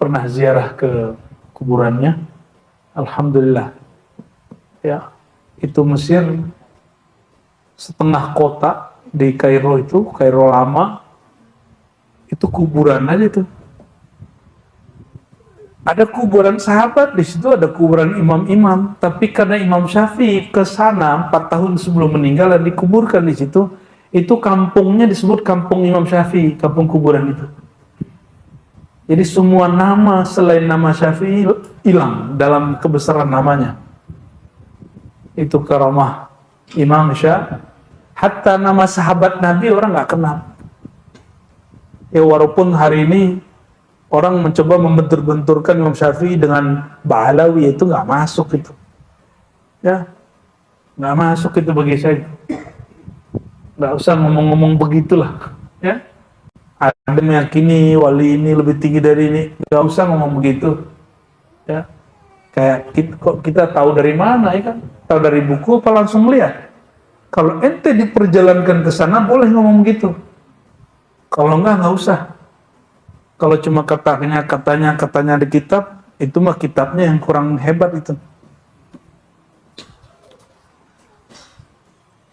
pernah ziarah ke kuburannya. Alhamdulillah. Ya, itu Mesir setengah kota di Kairo itu, Kairo lama. Itu kuburan aja tuh. Ada kuburan sahabat, di situ ada kuburan imam-imam, tapi karena Imam Syafi'i ke sana 4 tahun sebelum meninggal dan dikuburkan di situ, itu kampungnya disebut kampung Imam Syafi'i, kampung kuburan itu. Jadi semua nama selain nama Syafi'i hilang dalam kebesaran namanya. Itu karamah Imam Syafi'i. Hatta nama sahabat Nabi orang nggak kenal. Ya walaupun hari ini orang mencoba membentur-benturkan Imam Syafi'i dengan Ba'alawi, itu nggak masuk itu. Ya, nggak masuk itu bagi saya. Nggak usah ngomong-ngomong begitulah. Ya, ada meyakini wali ini lebih tinggi dari ini, nggak usah ngomong begitu. Ya, kayak kita tahu dari mana ya kan? Tahu dari buku apa langsung lihat? Kalau ente diperjalankan ke sana boleh ngomong begitu. Kalau nggak usah. Kalau cuma katanya di kitab, itu mah kitabnya yang kurang hebat itu.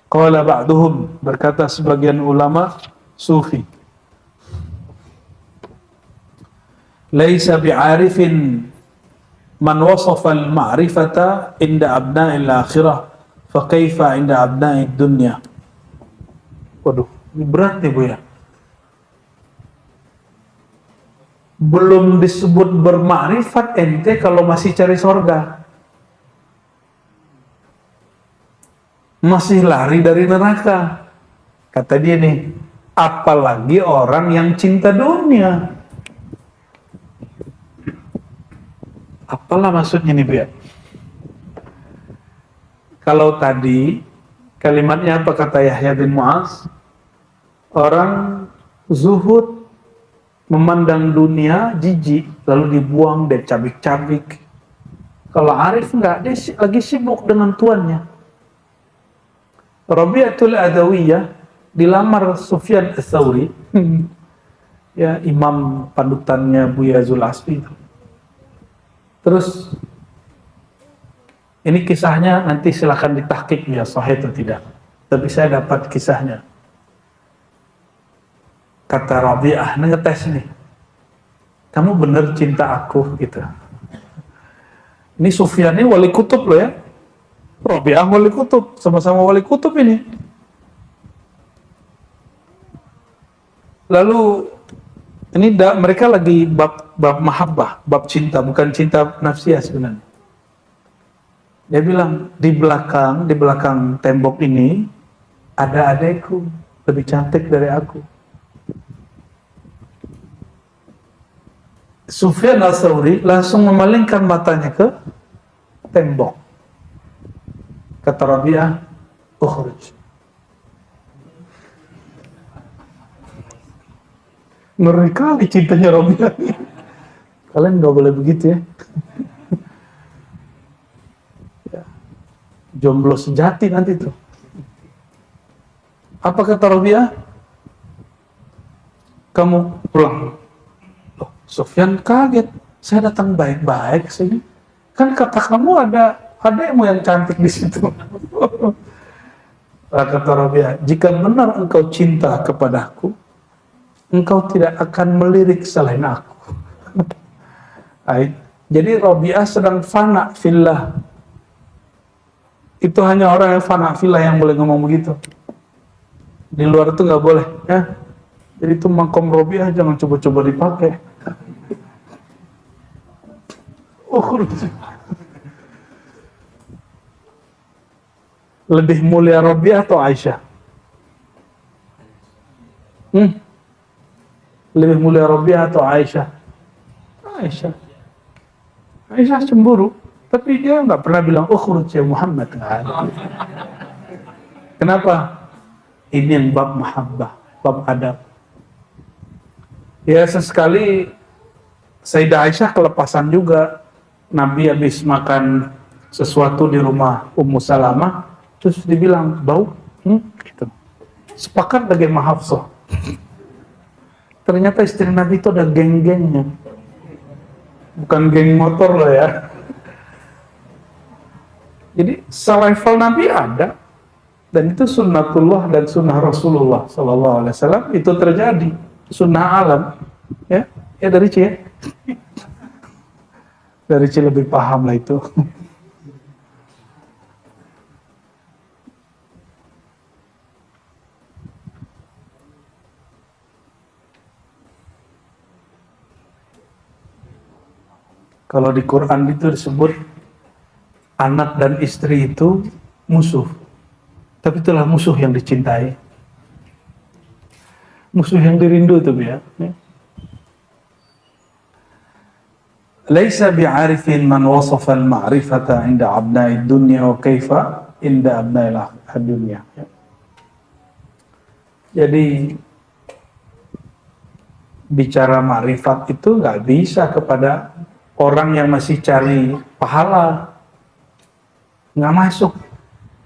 Qala ba'duhum, berkata sebagian ulama sufi, laisa bi'arifin man wasafa al-ma'rifata inda abna'il akhirah fa kaifa inda abna'id dunya. Waduh, ini berat nih Bu ya. Belum disebut bermakrifat ente kalau masih cari sorga. masih lari dari neraka. Kata dia nih, apalagi orang yang cinta dunia. Apalah maksudnya nih, Bia? Kalau tadi kalimatnya apa kata Yahya bin Mu'az? Orang zuhud, memandang dunia, jijik, lalu dibuang, dia cabik-cabik. Kalau Arif enggak, dia lagi sibuk dengan tuannya. Rabi'atul Adawiyah dilamar Sufyan Ats-Tsauri, ya imam panutannya Buya Zulasfi itu. Terus ini kisahnya nanti silakan ditahqiq ya sahih atau tidak. Tapi saya dapat kisahnya. Kata Rabi'ah, ngetes nih. Kamu bener cinta aku gitu. Ini Sufyan ini wali kutub loh ya. Rabi'ah wali kutub, sama-sama wali kutub ini. Lalu ini mereka lagi bab mahabbah, bab cinta, bukan cinta nafsiyah sebenarnya. Dia bilang, di belakang tembok ini ada adekku lebih cantik dari aku. Sufyan Ats-Tsauri langsung memalingkan matanya ke tembok. Kata Rabi'ah, ukhruj. Ngeri kali cintanya Rabi'ah. Kalian nggak boleh begitu ya. Jomblo sejati nanti tuh. Apa kata Rabi'ah? Kamu pulang. Loh, Sufyan kaget. Saya datang baik-baik sini. Kan kata kamu ada adekmu yang cantik di situ. Kata Rabi'ah, jika benar engkau cinta kepadaku, engkau tidak akan melirik selain aku. Jadi Rabi'ah sedang fana fillah. Itu hanya orang yang fana fillah yang boleh ngomong begitu. Di luar itu nggak boleh, ya. Jadi itu makom Rabi'ah jangan coba-coba dipakai. Lebih mulia Rabi'ah atau Aisyah? Lebih mulia Rabi'ah atau Aisyah? Aisyah. Aisyah cemburu. Tapi dia nggak pernah bilang, ukhruj ya Muhammad. Kenapa? Ini yang bab mahabbah, bab adab. Ya sesekali Sayyidah Aisyah kelepasan juga. Nabi habis makan sesuatu di rumah Ummu Salamah, terus dibilang, bau? Gitu. Sepakat lagi sama Hafsah. Ternyata istri Nabi itu ada geng-gengnya. Bukan geng motor loh ya. Jadi survival Nabi ada, dan itu sunnatullah dan sunnah Rasulullah SAW itu terjadi, sunnah alam, ya dari C, dari C lebih paham lah itu. Kalau di Quran itu disebut anak dan istri itu musuh. Tapi itulah musuh yang dicintai. Musuh yang dirindu itu ya. Laisa bi'arifin man wasafa al-ma'rifata 'inda abna'id dunya wa kaifa 'inda abna'il dunya. Jadi bicara ma'rifat itu nggak bisa kepada orang yang masih cari pahala. Nggak masuk.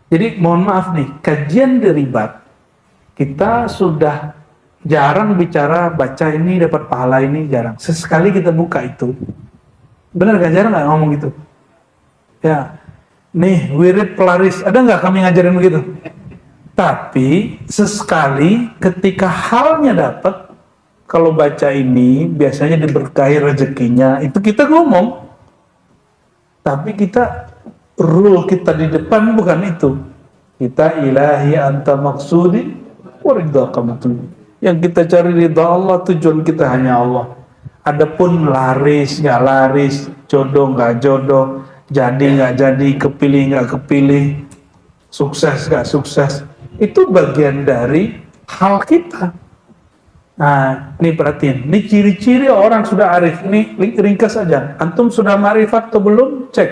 Jadi mohon maaf nih, kajian deribat kita sudah jarang bicara baca ini dapat pahala ini, jarang. Sesekali kita buka itu. Benar gak? Jarang nggak ngomong gitu? Ya, nih wirid pelaris, ada nggak kami ngajarin begitu? Tapi sesekali ketika halnya dapat, kalau baca ini biasanya diberkahi rezekinya, itu kita ngomong. Tapi kita rule kita di depan bukan itu. Kita ilahi anta maksudi wa ridhaka matlub. Yang kita cari ridha Allah, tujuan kita hanya Allah. Adapun laris nggak laris, jodoh nggak jodoh, jadi nggak jadi, kepilih nggak kepilih, sukses gak sukses, itu bagian dari hal kita. Nah, ini perhatiin, ini ciri-ciri orang sudah arif. Ini ringkas saja. Antum sudah ma'rifat atau belum? Cek.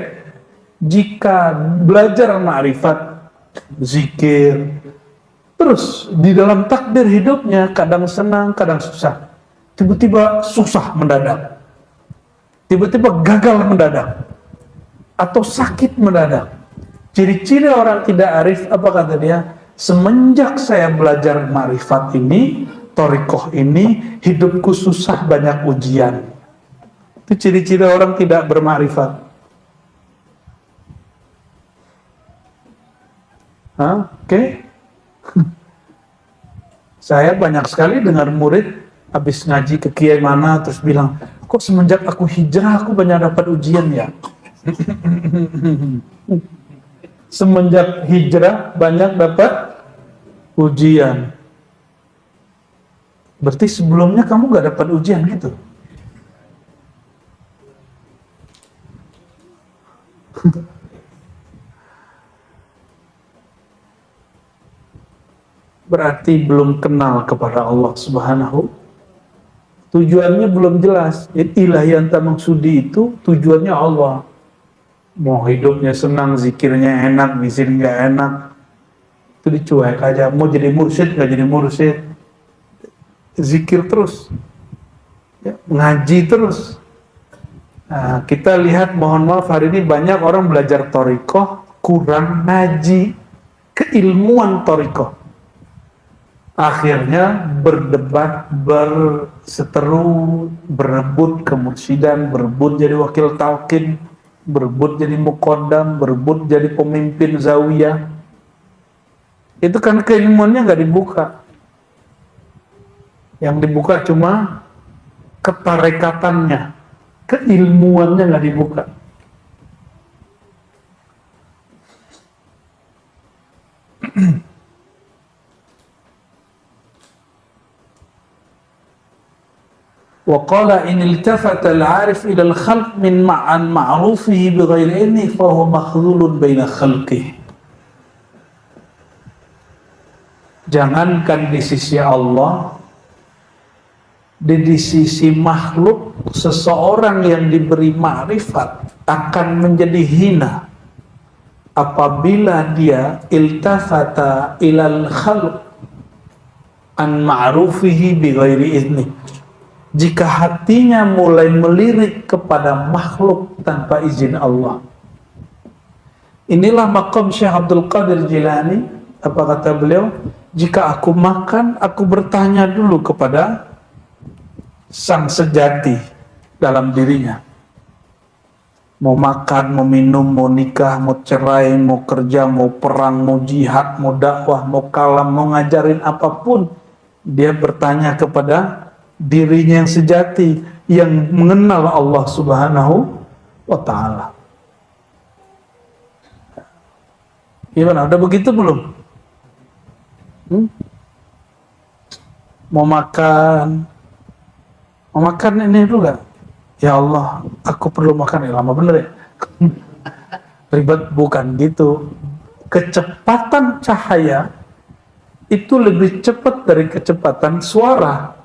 Jika belajar ma'rifat, zikir, terus di dalam takdir hidupnya kadang senang, kadang susah. Tiba-tiba susah mendadak. Tiba-tiba gagal mendadak. Atau sakit mendadak. Ciri-ciri orang tidak arif, apa kata dia? Semenjak saya belajar ma'rifat ini, thariqah ini, hidupku susah, banyak ujian. Itu ciri-ciri orang tidak bermakrifat. Oke. Saya banyak sekali dengar murid habis ngaji ke kiai mana terus bilang, kok semenjak aku hijrah aku banyak dapat ujian ya. Semenjak hijrah banyak dapat ujian. Berarti sebelumnya kamu gak dapat ujian gitu? Berarti belum kenal kepada Allah Subhanahu. Tujuannya belum jelas. Ilahi anta maksudi itu tujuannya Allah. Mau hidupnya senang, zikirnya enak, zikir gak enak, itu dicuek aja. Mau jadi mursyid gak jadi mursyid, zikir terus, ya, ngaji terus. Nah, kita lihat, mohon maaf, hari ini banyak orang belajar thariqah kurang ngaji keilmuan thariqah. Akhirnya berdebat, berseteru, berebut kemursyidan, berebut jadi wakil talqin, berebut jadi muqaddam, berebut jadi pemimpin zawiyah. Itu kan keilmuannya nggak dibuka. Yang dibuka cuma ketarekatannya, keilmuannya nggak dibuka. Wa qala in iltafata al-'arif ila al-khalq min ma'an ma'rufihi bighairi ilmi fa huwa makhdhulun baina khalqihi. Jangankan di sisi Allah, di sisi makhluk, seseorang yang diberi ma'rifat akan menjadi hina apabila dia iltafata ilal khalq an ma'rufihi bighairi idni. Jika hatinya mulai melirik kepada makhluk tanpa izin Allah. Inilah maqam Syekh Abdul Qadir Jilani. Apa kata beliau? Jika aku makan, aku bertanya dulu kepada sang sejati dalam dirinya. Mau makan, mau minum, mau nikah, mau cerai, mau kerja, mau perang, mau jihad, mau dakwah, mau kalam, mau ngajarin apapun, dia bertanya kepada dirinya yang sejati, yang mengenal Allah Subhanahu wa ta'ala. Gimana? Udah begitu belum? Mau makan ini dulu gak? Ya Allah, aku perlu makan. Ya lama bener ya. Ribet, bukan gitu. Kecepatan cahaya itu lebih cepat dari kecepatan suara.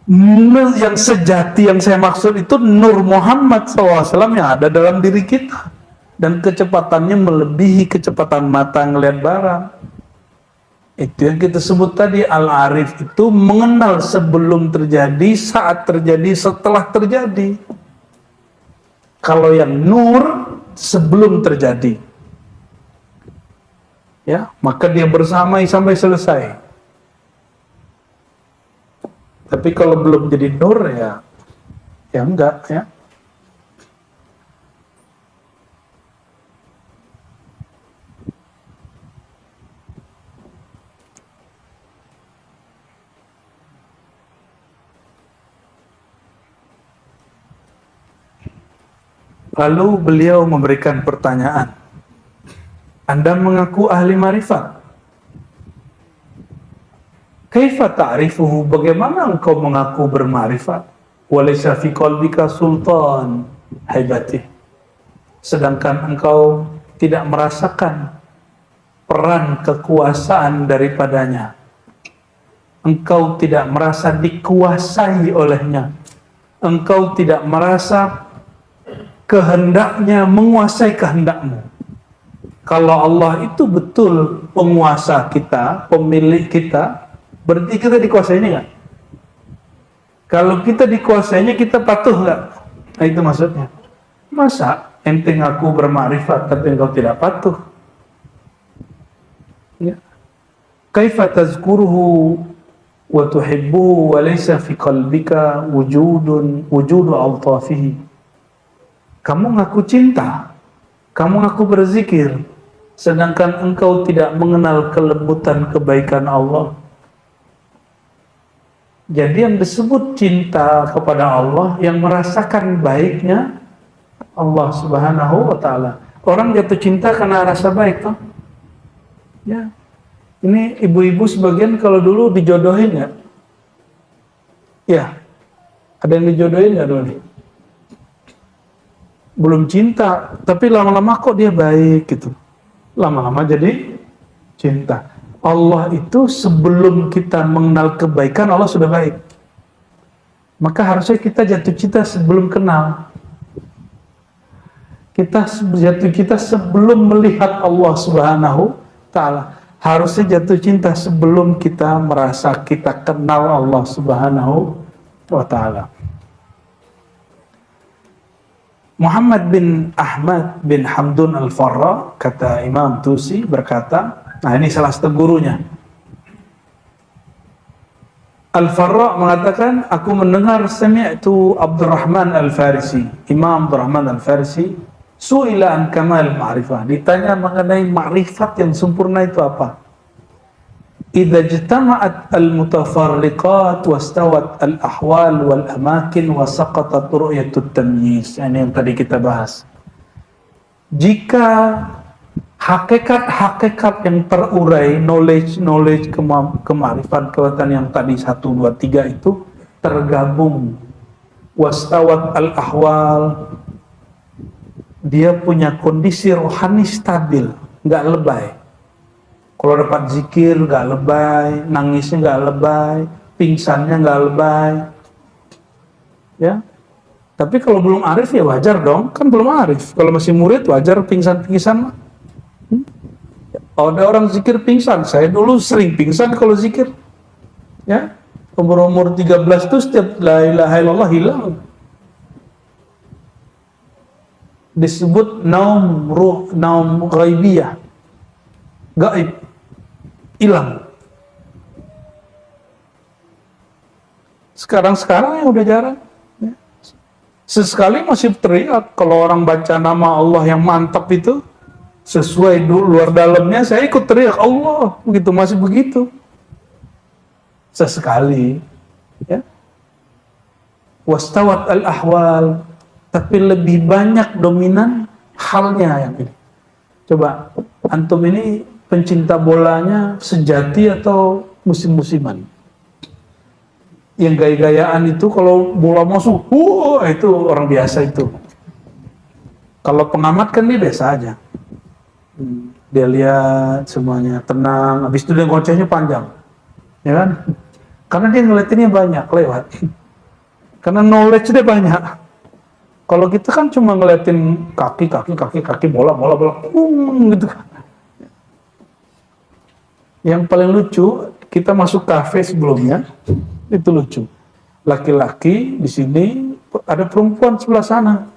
Yang sejati yang saya maksud itu Nur Muhammad SAW yang ada dalam diri kita, dan kecepatannya melebihi kecepatan mata ngelihat barang. Itu yang kita sebut tadi, Al-Arif itu mengenal sebelum terjadi, saat terjadi, setelah terjadi. Kalau yang Nur sebelum terjadi, ya, maka dia bersamai sampai selesai. Tapi kalau belum jadi nur ya enggak ya. Lalu beliau memberikan pertanyaan. Anda mengaku ahli marifat. Kaifa ta'rifuhu, bagaimana engkau mengaku bermakrifat? Walaysa fi qalbika sultan haibati, sedangkan engkau tidak merasakan peran kekuasaan daripadanya. Engkau tidak merasa dikuasai olehnya. Engkau tidak merasa kehendaknya menguasai kehendakmu. Kalau Allah itu betul penguasa kita, pemilik kita, berarti kita dikuasainya nggak? Kalau kita dikuasainya, kita patuh nggak? Nah, itu maksudnya. Masa ente ngaku bermakrifat tapi engkau tidak patuh? Ya. Kaifa tazkuruhu wa tuhibbuhu wa laysa fi qalbika wujudu altafihi. Kamu ngaku cinta, kamu ngaku berzikir, sedangkan engkau tidak mengenal kelembutan kebaikan Allah. Jadi yang disebut cinta kepada Allah, yang merasakan baiknya Allah Subhanahu wa ta'ala. Orang jatuh cinta karena rasa baik, toh? Ya. Ini ibu-ibu sebagian kalau dulu dijodohin ya? Ya. Ada yang dijodohin nggak dulu nih? Belum cinta, tapi lama-lama kok dia baik gitu. Lama-lama jadi cinta. Allah itu sebelum kita mengenal kebaikan, Allah sudah baik. Maka harusnya kita jatuh cinta sebelum kenal. Kita jatuh cinta sebelum melihat Allah Subhanahu ta'ala. Harusnya jatuh cinta sebelum kita merasa kita kenal Allah Subhanahu wa ta'ala. Muhammad bin Ahmad bin Hamdun al-Farra, kata Imam Tusi, berkata, nah ini salah satu gurunya. Al-Farra mengatakan, aku mendengar sami'tu Abdurrahman al-Farisi, Imam Abdurrahman al-Farisi, su'ila an kamal ma'rifah, ditanya mengenai ma'rifat yang sempurna itu apa. Idza ijtama'at al-mutafarriqat wastawat al-ahwal wal amakin wa saqatat ru'yatut tamyiz. Ini yang tadi kita bahas. Jika hakikat-hakikat yang terurai, knowledge, kemarifan, kekuatan yang tadi 1, 2, 3 itu tergabung, wastawat al-ahwal, dia punya kondisi rohani stabil, nggak lebay. Kalau dapat zikir nggak lebay, nangisnya nggak lebay, pingsannya nggak lebay, ya. Tapi kalau belum arif ya wajar dong, kan belum arif. Kalau masih murid wajar pingsan-pingsan. Ada orang zikir pingsan, saya dulu sering pingsan kalau zikir, ya. Umur 13 tuh setiap la ilaha illallah hilang. Disebut naum ghaibiyah, gaib, hilang. Sekarang yang udah jarang. Ya. Sesekali masih teriak kalau orang baca nama Allah yang mantap itu, sesuai luar dalamnya, saya ikut teriak Allah, begitu, masih begitu. Sesekali, ya. Wastawat al-ahwal, tapi lebih banyak dominan halnya yang ini. Coba, antum ini pencinta bolanya sejati atau musim-musiman? Yang gaya-gayaan itu kalau bola masuk, itu orang biasa itu. Kalau pengamat kan dia biasa aja. Dia lihat semuanya tenang, habis itu dia ngocehnya panjang, ya kan? Karena dia ngeliatinnya banyak lewat. Karena knowledge dia banyak. Kalau kita kan cuma ngeliatin kaki, bola, gitu. Yang paling lucu, kita masuk kafe sebelumnya, itu lucu. Laki-laki di sini, ada perempuan sebelah sana.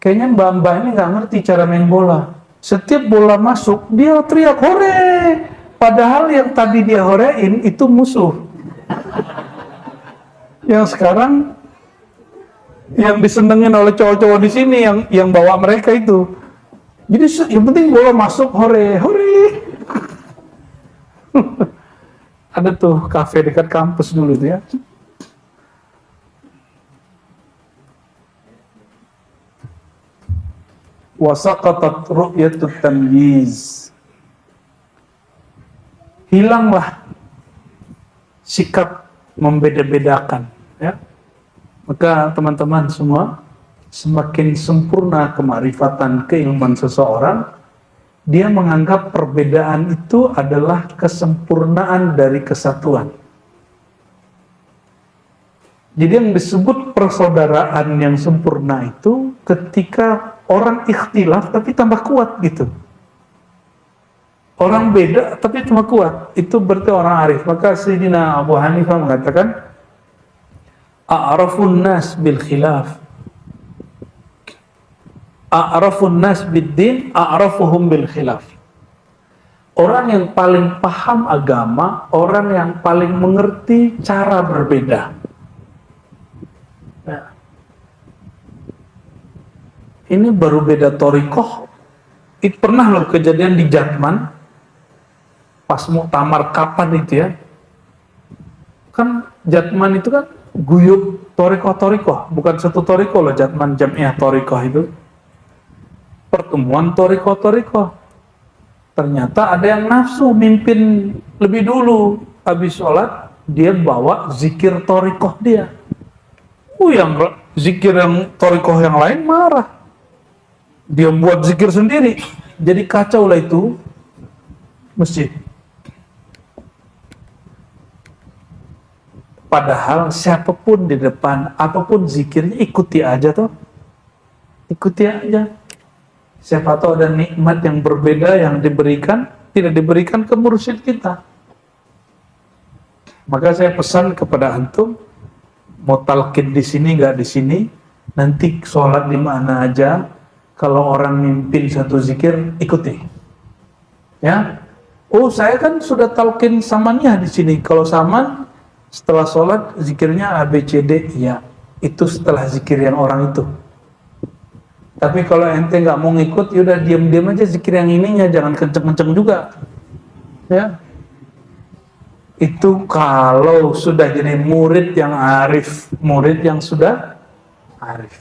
Kayaknya mbak-mbak ini nggak ngerti cara main bola. Setiap bola masuk, dia teriak hore. Padahal yang tadi dia horein itu musuh. Yang sekarang yang disenengin oleh cowok-cowok di sini yang bawa mereka itu. Jadi yang penting bola masuk hore. Ada tuh kafe dekat kampus dulu tuh ya. Wasaqatat ru'yatut tamyiz. Hilanglah sikap membeda-bedakan, ya. Maka teman-teman semua, semakin sempurna kemarifatan keilmuan seseorang, Dia menganggap perbedaan itu adalah kesempurnaan dari kesatuan. Jadi yang disebut persaudaraan yang sempurna itu ketika orang ikhtilaf tapi tambah kuat gitu. Orang beda tapi cuma kuat, itu berarti orang arif. Maka Sayyidina Abu Hanifah mengatakan, a'rafun nas bil khilaf, a'rafun nas bid din, a'rafuhum bil khilaf. Orang yang paling paham agama, orang yang paling mengerti cara berbeda. Nah, ini baru beda thariqah. Itu pernah loh kejadian di Jatman pas muktamar kapan itu ya, kan Jatman itu kan guyub thariqah, bukan satu thariqah loh. Jatman Jamiah Thariqah itu pertemuan thariqah. Ternyata ada yang nafsu mimpin lebih dulu, habis sholat dia bawa zikir thariqah dia. Yang zikir yang thariqah yang lain marah, dia buat zikir sendiri, jadi kacau lah itu masjid. Padahal siapapun di depan, apapun zikirnya ikuti aja toh, ikuti aja. Siapa tahu ada nikmat yang berbeda yang diberikan, tidak diberikan ke mursyid kita. Maka saya pesan kepada antum, mau talqin di sini nggak di sini, nanti sholat di mana aja, kalau orang mimpin satu zikir ikuti. Ya, oh saya kan sudah talqin samannya di sini. Kalau saman setelah sholat zikirnya ABCD, ya itu setelah zikir yang orang itu. Tapi kalau ente nggak mau ngikut, yaudah diam-diam aja zikir yang ininya, jangan kenceng-kenceng juga. Ya, itu kalau sudah jadi murid yang arif, murid yang sudah arif.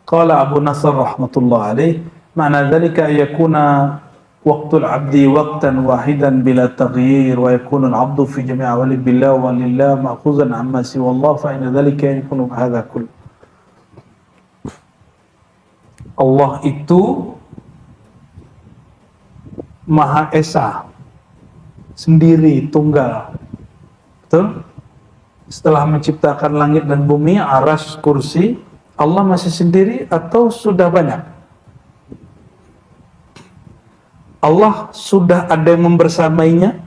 Qala Abu Nasr rahmatullah alaih, ma'na dhalika yakuna waqtul abdi waqtan wahidan bila taghyir wa yakunu al-abdu fi jami' awali billah wa lillah ma'khuzan amma siwa Allah fa inna dhalika yakunu hadha kull. Allah itu Maha Esa, sendiri, tunggal. Betul? Setelah menciptakan langit dan bumi, arsy, kursi, Allah masih sendiri atau sudah banyak? Allah sudah ada yang membersamainya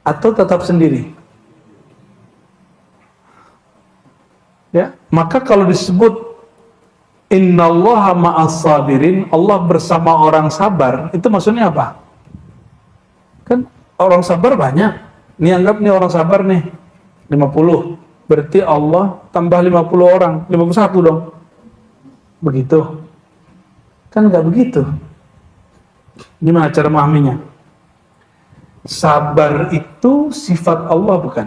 atau tetap sendiri? Ya, maka kalau disebut innallaha ma'as sabirin, Allah bersama orang sabar, itu maksudnya apa? Kan orang sabar banyak. Nih anggap nih orang sabar nih 50. Berarti Allah tambah 50 orang, 51 dong. Begitu. Kan enggak begitu. Gimana cara memahaminya? Sabar itu sifat Allah bukan?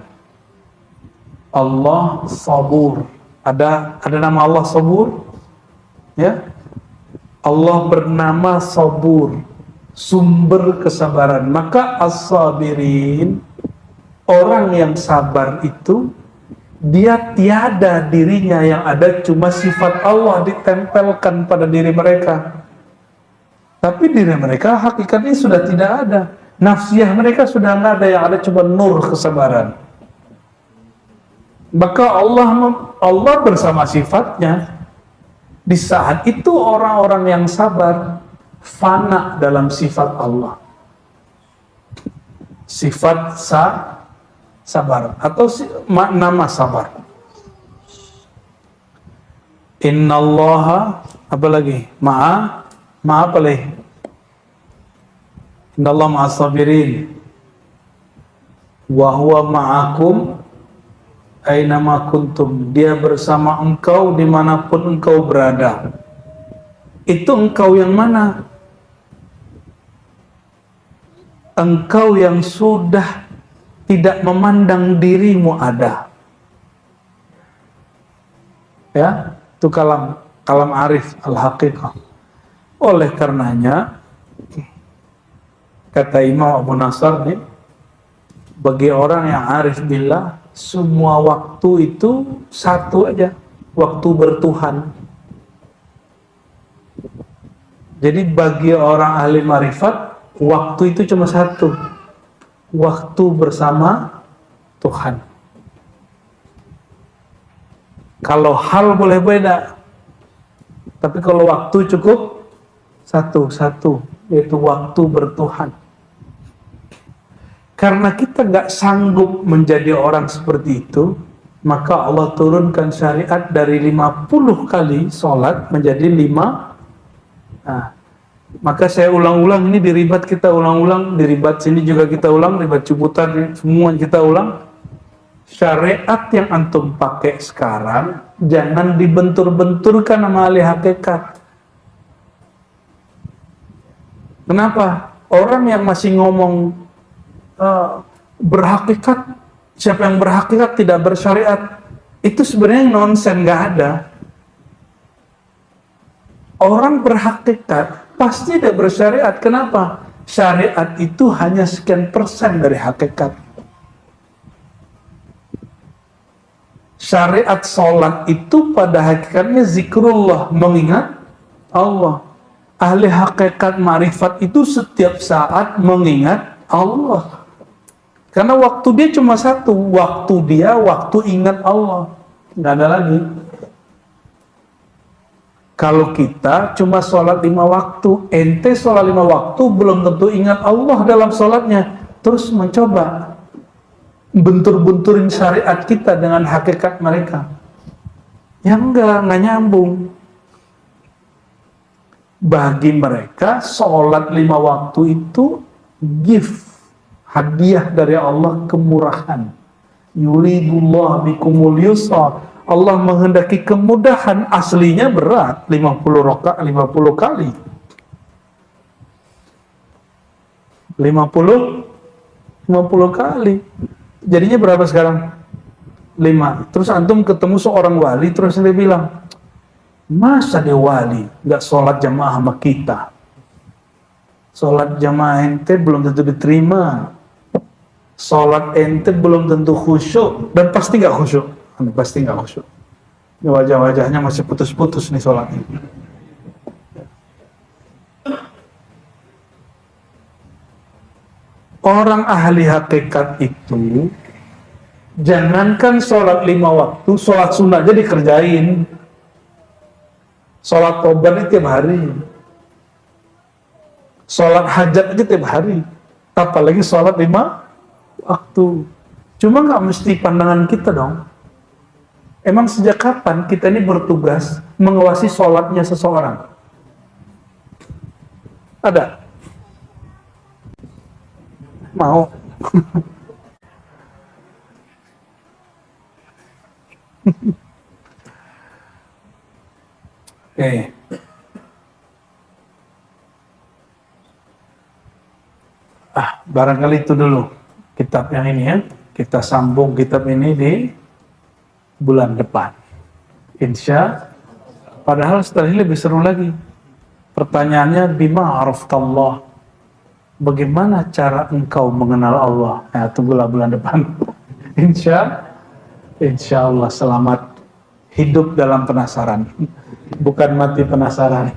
Allah sabur. Ada nama Allah sabur? Ya. Allah bernama sabur, sumber kesabaran. Maka as-sabirin, orang yang sabar itu dia tiada dirinya, yang ada cuma sifat Allah ditempelkan pada diri mereka. Tapi diri mereka hakikatnya sudah tidak ada. Nafsiyah mereka sudah nggak ada, yang ada cuma nur kesabaran. Maka Allah bersama sifatnya. Di saat itu orang-orang yang sabar fana dalam sifat Allah. Sifat sabar atau nama sabar. Innallaha apa lagi? Ma'a apa lagi? Innallaha ma'as sabirin wa huwa ma'akum ainama kuntum. Dia bersama engkau dimanapun engkau berada. Itu engkau yang mana? Engkau yang sudah tidak memandang dirimu ada. Ya, itu kalam arif al-haqiqah. Oleh karenanya kata Imam Abu Nasr nih, bagi orang yang arif billah, semua waktu itu satu aja waktu bertuhan. Jadi bagi orang ahli marifat, waktu itu cuma satu, waktu bersama Tuhan. Kalau hal boleh beda, tapi kalau waktu cukup satu, yaitu waktu bertuhan. Karena kita nggak sanggup menjadi orang seperti itu, maka Allah turunkan syariat dari 50 kali sholat menjadi 5. Nah, maka saya ulang-ulang, ini di ribat kita ulang-ulang, di ribat sini juga kita ulang, ribat Ciputat semua kita ulang. Syariat yang antum pakai sekarang jangan dibentur-benturkan sama ahli hakikat. Kenapa? Orang yang masih ngomong berhakikat, siapa yang berhakikat tidak bersyariat, itu sebenarnya nonsen, nggak ada. Orang berhakikat pasti tidak bersyariat. Kenapa? Syariat itu hanya sekian persen dari hakikat. Syariat sholat itu pada hakikatnya zikrullah, mengingat Allah. Ahli hakikat marifat itu setiap saat mengingat Allah. Karena waktu dia cuma satu, waktu ingat Allah, nggak ada lagi. Kalau kita cuma sholat 5 waktu, ente sholat 5 waktu belum tentu ingat Allah dalam sholatnya, terus mencoba bentur-benturin syariat kita dengan hakikat mereka, yang nggak nyambung. Bagi mereka sholat 5 waktu itu gift, hadiah dari Allah, kemurahan. Yuridullah bikumul yusra, Allah menghendaki kemudahan. Aslinya berat, 50 rakaat 50 kali, 50 kali. Jadinya berapa sekarang? 5. Terus antum ketemu seorang wali, terus dia bilang, masa dia wali nggak sholat jamaah sama kita? Sholat jamaah ente belum tentu diterima, sholat ente belum tentu khusyuk, dan pasti nggak khusyuk. Pasti nggak khusyuk. Wajah-wajahnya masih putus-putus nih sholatnya. Orang ahli hakikat itu, jangankan sholat 5 waktu, sholat sunnah aja dikerjain. Sholat tobat itu tiap hari. Sholat hajat aja tiap hari. Apalagi sholat 5 waktu. Cuma nggak mesti pandangan kita dong. Emang sejak kapan kita ini bertugas mengawasi sholatnya seseorang? Ada? Mau? Oke. Barangkali itu dulu kitab yang ini ya. Kita sambung kitab ini di bulan depan, insya. Padahal setelah ini lebih seru lagi. Pertanyaannya, bima araftallah, bagaimana cara engkau mengenal Allah? Ya, tunggulah bulan depan. Insya Allah. Selamat hidup dalam penasaran, bukan mati penasaran.